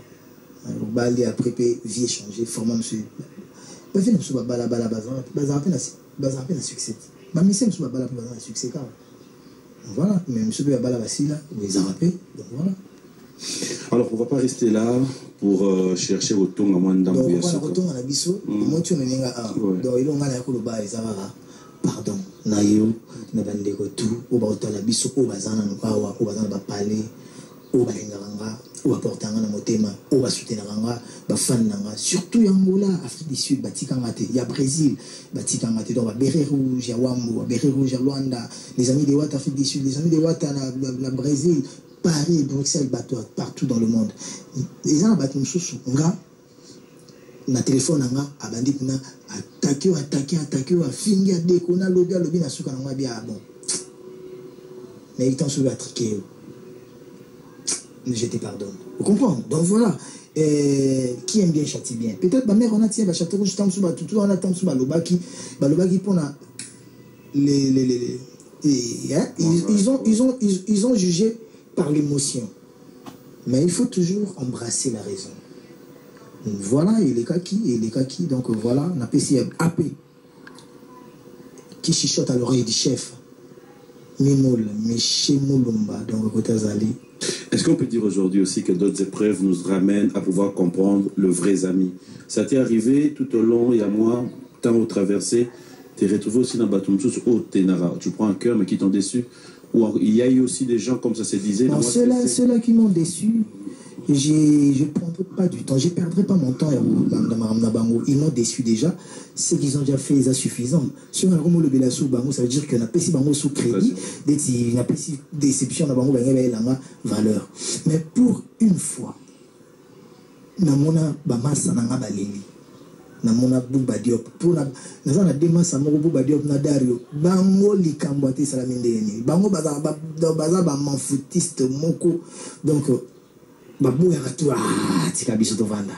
Au bal il a préparé vie échanger format monsieur. Bah venez me soit bala bazar à peine succès. Ma mission me soit bala bazar succès car. Voilà, mais monsieur peut bala basila, les arapés. Donc voilà. Alors, on ne va pas rester là pour chercher retour à moins d'un donc, voilà, retour à la biso. Moi, tu n'as pas donc, il y a un peu pardon. Nayo, na bandeko tout, au bas de la biso, au bazana, au bazana, ba palais, au balingaranga, au apportanga na motema, au bas soutenanga, ba fan nanga. Surtout Angola, Afrique du Sud, batikangate, il y a Brésil, batikangate, donc Béret Rouge, ya Wambo, Béret Rouge, ya Luanda, les amis de Ouatt Afrique du Sud, les amis de Ouatt la Brésil. Paris, Bruxelles, partout dans le monde. Les gens battent sous na téléphone a bandit na attaqué, a fini à déconner, lobby na souka na bien bon. Mais il t'en souvient à triquer. Mais je te pardonne. Vous comprenez? Donc voilà. Qui aime bien châtie bien. Peut-être ma mère on a tiens va château rouge tout on attend sous balobaki pour na ils ont jugé par l'émotion. Mais il faut toujours embrasser la raison. Voilà, il est kaki, donc voilà, on a PC AP qui chuchote à l'oreille du chef. Mimoul, Miché Moulumba, donc Kotazali. Est-ce qu'on peut dire aujourd'hui aussi que d'autres épreuves nous ramènent à pouvoir comprendre le vrai ami? Ça t'est arrivé tout au long, il y a moi, tant au traversé, t'es retrouvé aussi dans Batumsus au Ténara. Tu prends un cœur, mais qui t'ont déçu? Ou il y a eu aussi des gens, comme ça se disait. Ceux-là qui m'ont déçu, je ne prendrai pas du temps, je ne perdrai pas mon temps. Ils m'ont déçu déjà. Ce qu'ils ont déjà fait est suffisant. Si on a remis le Bélassou, ça veut dire qu'on a payé sous crédit, on a payé déception, on a valeur. Mais pour une fois, on a namona Bouba Diop pour na dema samoro Bouba Diop na Dario bango likambo te sala mindeni bango baza ba manfoutiste moko donc babu ya ratu tika biso to vanda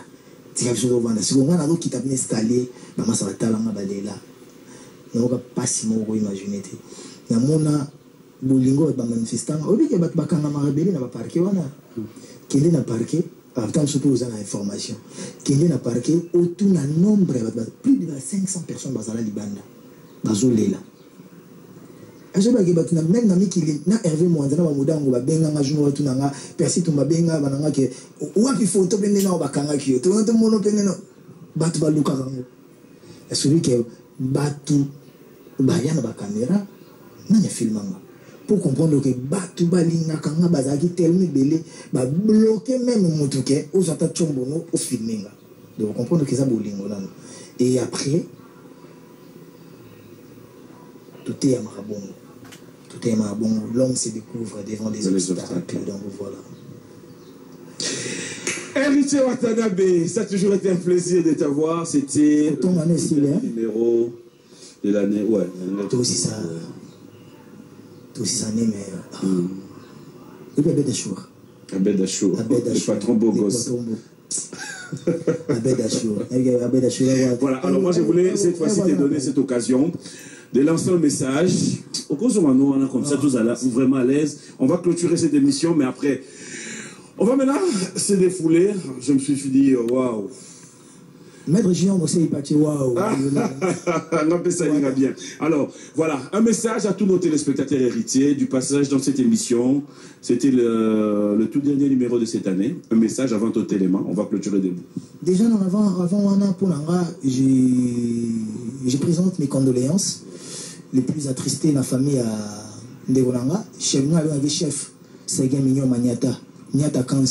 sikonga na kita bien escalier ba masa batala nga balela noka pasi moko imaginer te namona bolingo ba manifestant obike bat bakanga marabeli na ba parquet wana kende na parquet. Attends, je peux vous avoir l'information. Qu'il y a un parquet autour d'un nombre, plus de 500 personnes dans la Libanda. Dans Zolela. Je sais pas que même dans le Hervé Mouandana, Moudango, Benga, Juno, Tunanga, Persitumba Benga, Bananga, ou un photo pendant Bakanga, qui est tout le monde pendant Batu Balukarango. Et celui qui est Batu Bayana Bakamera, n'a pas filmé. Pour comprendre que Batu Balinga Kanga Bazaki tellement belé, bah bloqué même Moutouké, aux attaques Chombono, au filming. Donc comprendre que ça bolingo là. Et après, tout est à Marabongo. Tout est à Marabongo. L'homme se découvre devant des obstacles. Donc voilà. Héritier Watanabe, ça a toujours été un plaisir de t'avoir. C'était le numéro de l'année. Ouais. Toi aussi ça. Tout aussi ça n'est mais Abed Achour. Abed Achour. Le patron beau gosse. Abed Achour. Voilà, alors moi je voulais cette fois-ci te donner cette occasion de lancer un message. Au cours de Mano, on a comme ça tous vraiment à l'aise. On va clôturer cette émission, mais après, on va maintenant se défouler. Je me suis dit, waouh. Maître Gion, moi, c'est pas waouh. Non, ça ira bien. Alors, voilà, un message à tous nos téléspectateurs héritiers du passage dans cette émission. C'était le tout dernier numéro de cette année. Un message avant tout élément. On va clôturer debout. Déjà, avant Ponanga, je présente mes condoléances les plus attristées de la famille à Ndegolanga. Chef moi, le chef, Séguin Mignon Maniata, Niata Kans,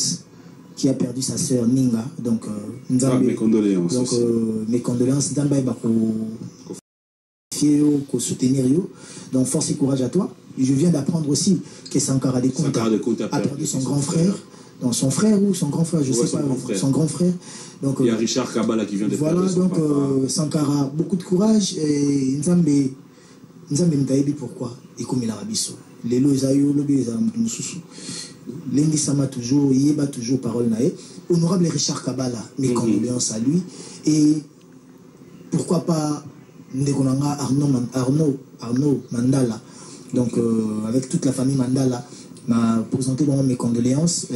qui a perdu sa sœur Ninga. Donc, mes condoléances. Donc, mes condoléances. Nzambe Bako remercier, pour soutenir. Donc force et courage à toi. Et je viens d'apprendre aussi que Sankara Dekounta a perdu son grand frère. Donc son frère ou son grand frère, je sais pas, son grand frère. Donc, il y a Richard Kabala qui vient de voilà, donc Sankara, beaucoup de courage. Et Nzambe Mtaïbi, pourquoi? Et comme il a rabisso. Les lozayo, les amoussous. Lengi Sama toujours, Yeba toujours parole nae. Honorable Richard Kabala, mes condoléances à lui. Et pourquoi pas Ndekonanga Arnaud Mandala. Donc avec toute la famille Mandala, m'a présenté mes condoléances.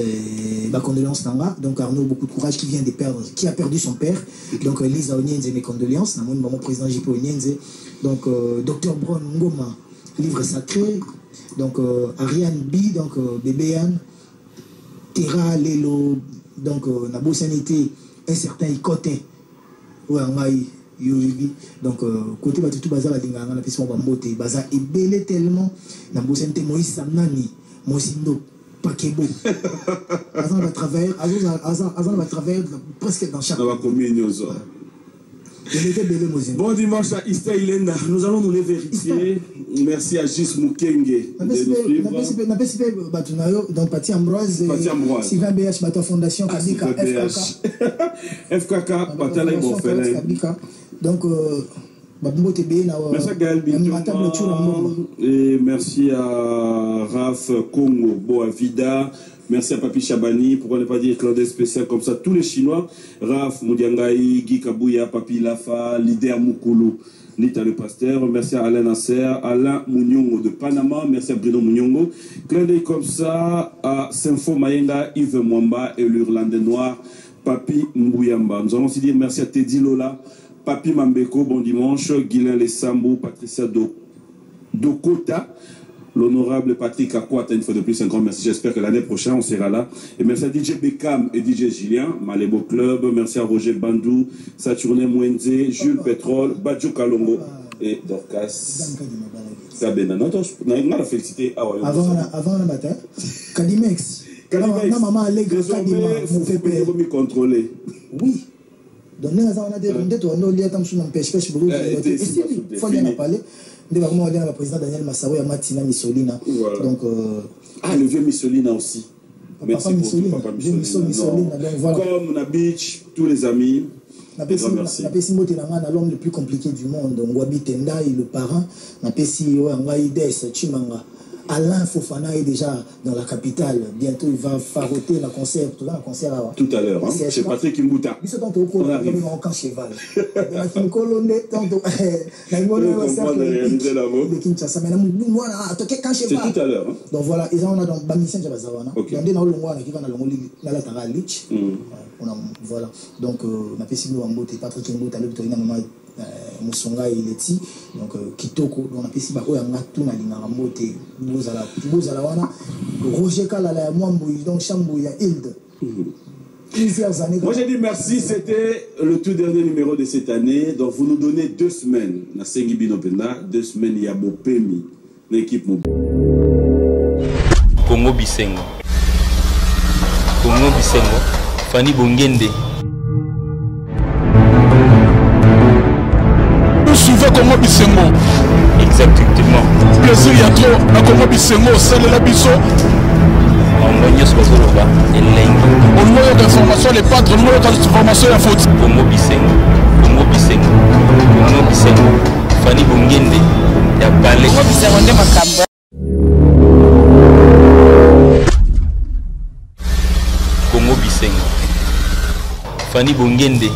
Ma condoléance Nanga. Donc Arnaud, beaucoup de courage, qui a perdu son père. Donc Lisa Onyenze, mes condoléances. Mon président JP Onyenze. Donc Dr Brown Ngoma, livre sacré. Donc Ariane B, donc Bébé Anne, Terra Lelo, donc Nabo Sanité, un certain Ikote, donc côté Batutu Baza la Dinganga, la piscine Bambote, Baza est belé tellement, Nabo Sanité Moïse Samnani, Mosindo Pakebo. Azan va travers presque dans chaque. Bon dimanche à Ista Ilenda. Nous allons nous les vérifier. Merci à Gis Mukenge de nous suivre. Donc Pati Ambroise, Sylvain BH, Bata Fondation, Kabika, FKK, Batala et Bonfelin. Donc, merci à Gaël Bintou. Et merci à Raph Congo, Boavida. Merci à Papi Chabani, pourquoi ne pas dire Claudel spécial comme ça, tous les Chinois, Raph Moudiangaï, Guy Kabouya, Papi Lafa, Leader Moukoulou, Nita le pasteur, merci à Alain Nasser, Alain Mouniongou de Panama, merci à Bruno Mouniongou, Claudel comme ça, à Sinfo Mayenga, Yves Mwamba et l'Irlandais noir, Papi Mbouyamba. Nous allons aussi dire merci à Teddy Lola, Papi Mambeko, bon dimanche, Guylain Lessambou, Patricia Dokota, l'honorable Patrick Akwata, une fois de plus, un grand merci. J'espère que l'année prochaine, on sera là. Et merci à DJ Beckham et DJ Julien, Malébo Club. Merci à Roger Bandou, Saturnin Mwenze, Jules Pétrole, Badjo Kalongo et Dorcas. Ça ben, non, on a félicité. Avant le matin, Kadimex. Maman Allègre, Kadima, mon pépé. Contrôlé. Oui. Donc, nous avons des rondettes, on a lié à Tamsou, on pêche, ici, il faut bien en parler. Le président Daniel Massaoui à Matina Missolina. Donc, le vieux Missolina aussi. Merci pour Papa Missolina. Comme on a Beach, tous les amis. Merci. L'homme le plus compliqué du monde. Ngwabi Tendai, le parent. Ngwaïdes, Chimanga. Alain Fofana est déjà dans la capitale. Bientôt, il va faroter la concert. Tout à l'heure. Chez Patrick Mbouta. On arrive. On cheval. C'est tout à l'heure. Donc voilà, ils ont dans Bamisien Jabazawana. Voilà. Donc, on a fait Patrick Mbouta, Moussonga il est donc Kitoko on a fait si on a tout na lingarambote bozala wana Roger Kalala Mwambouy donc Chambouya Hilde. Plusieurs années. Moi j'ai dit merci, c'était le tout dernier numéro de cette année. Donc vous nous donnez 2 semaines na Sengi Binopenda, 2 semaines ya Bopemi l'équipe Congo Bisengo Fanny Bongende Suivez Congo Bisengo. Exactement. Plaisir y a trop à Congo Bisengo, c'est la biso. On a d'informations, les patres, on a d'informations, la faute. Congo Bisengo. Fanny Bongende. Ya balé. Congo Bisengo nde makambo. Congo Bisengo. Fanny Bongende.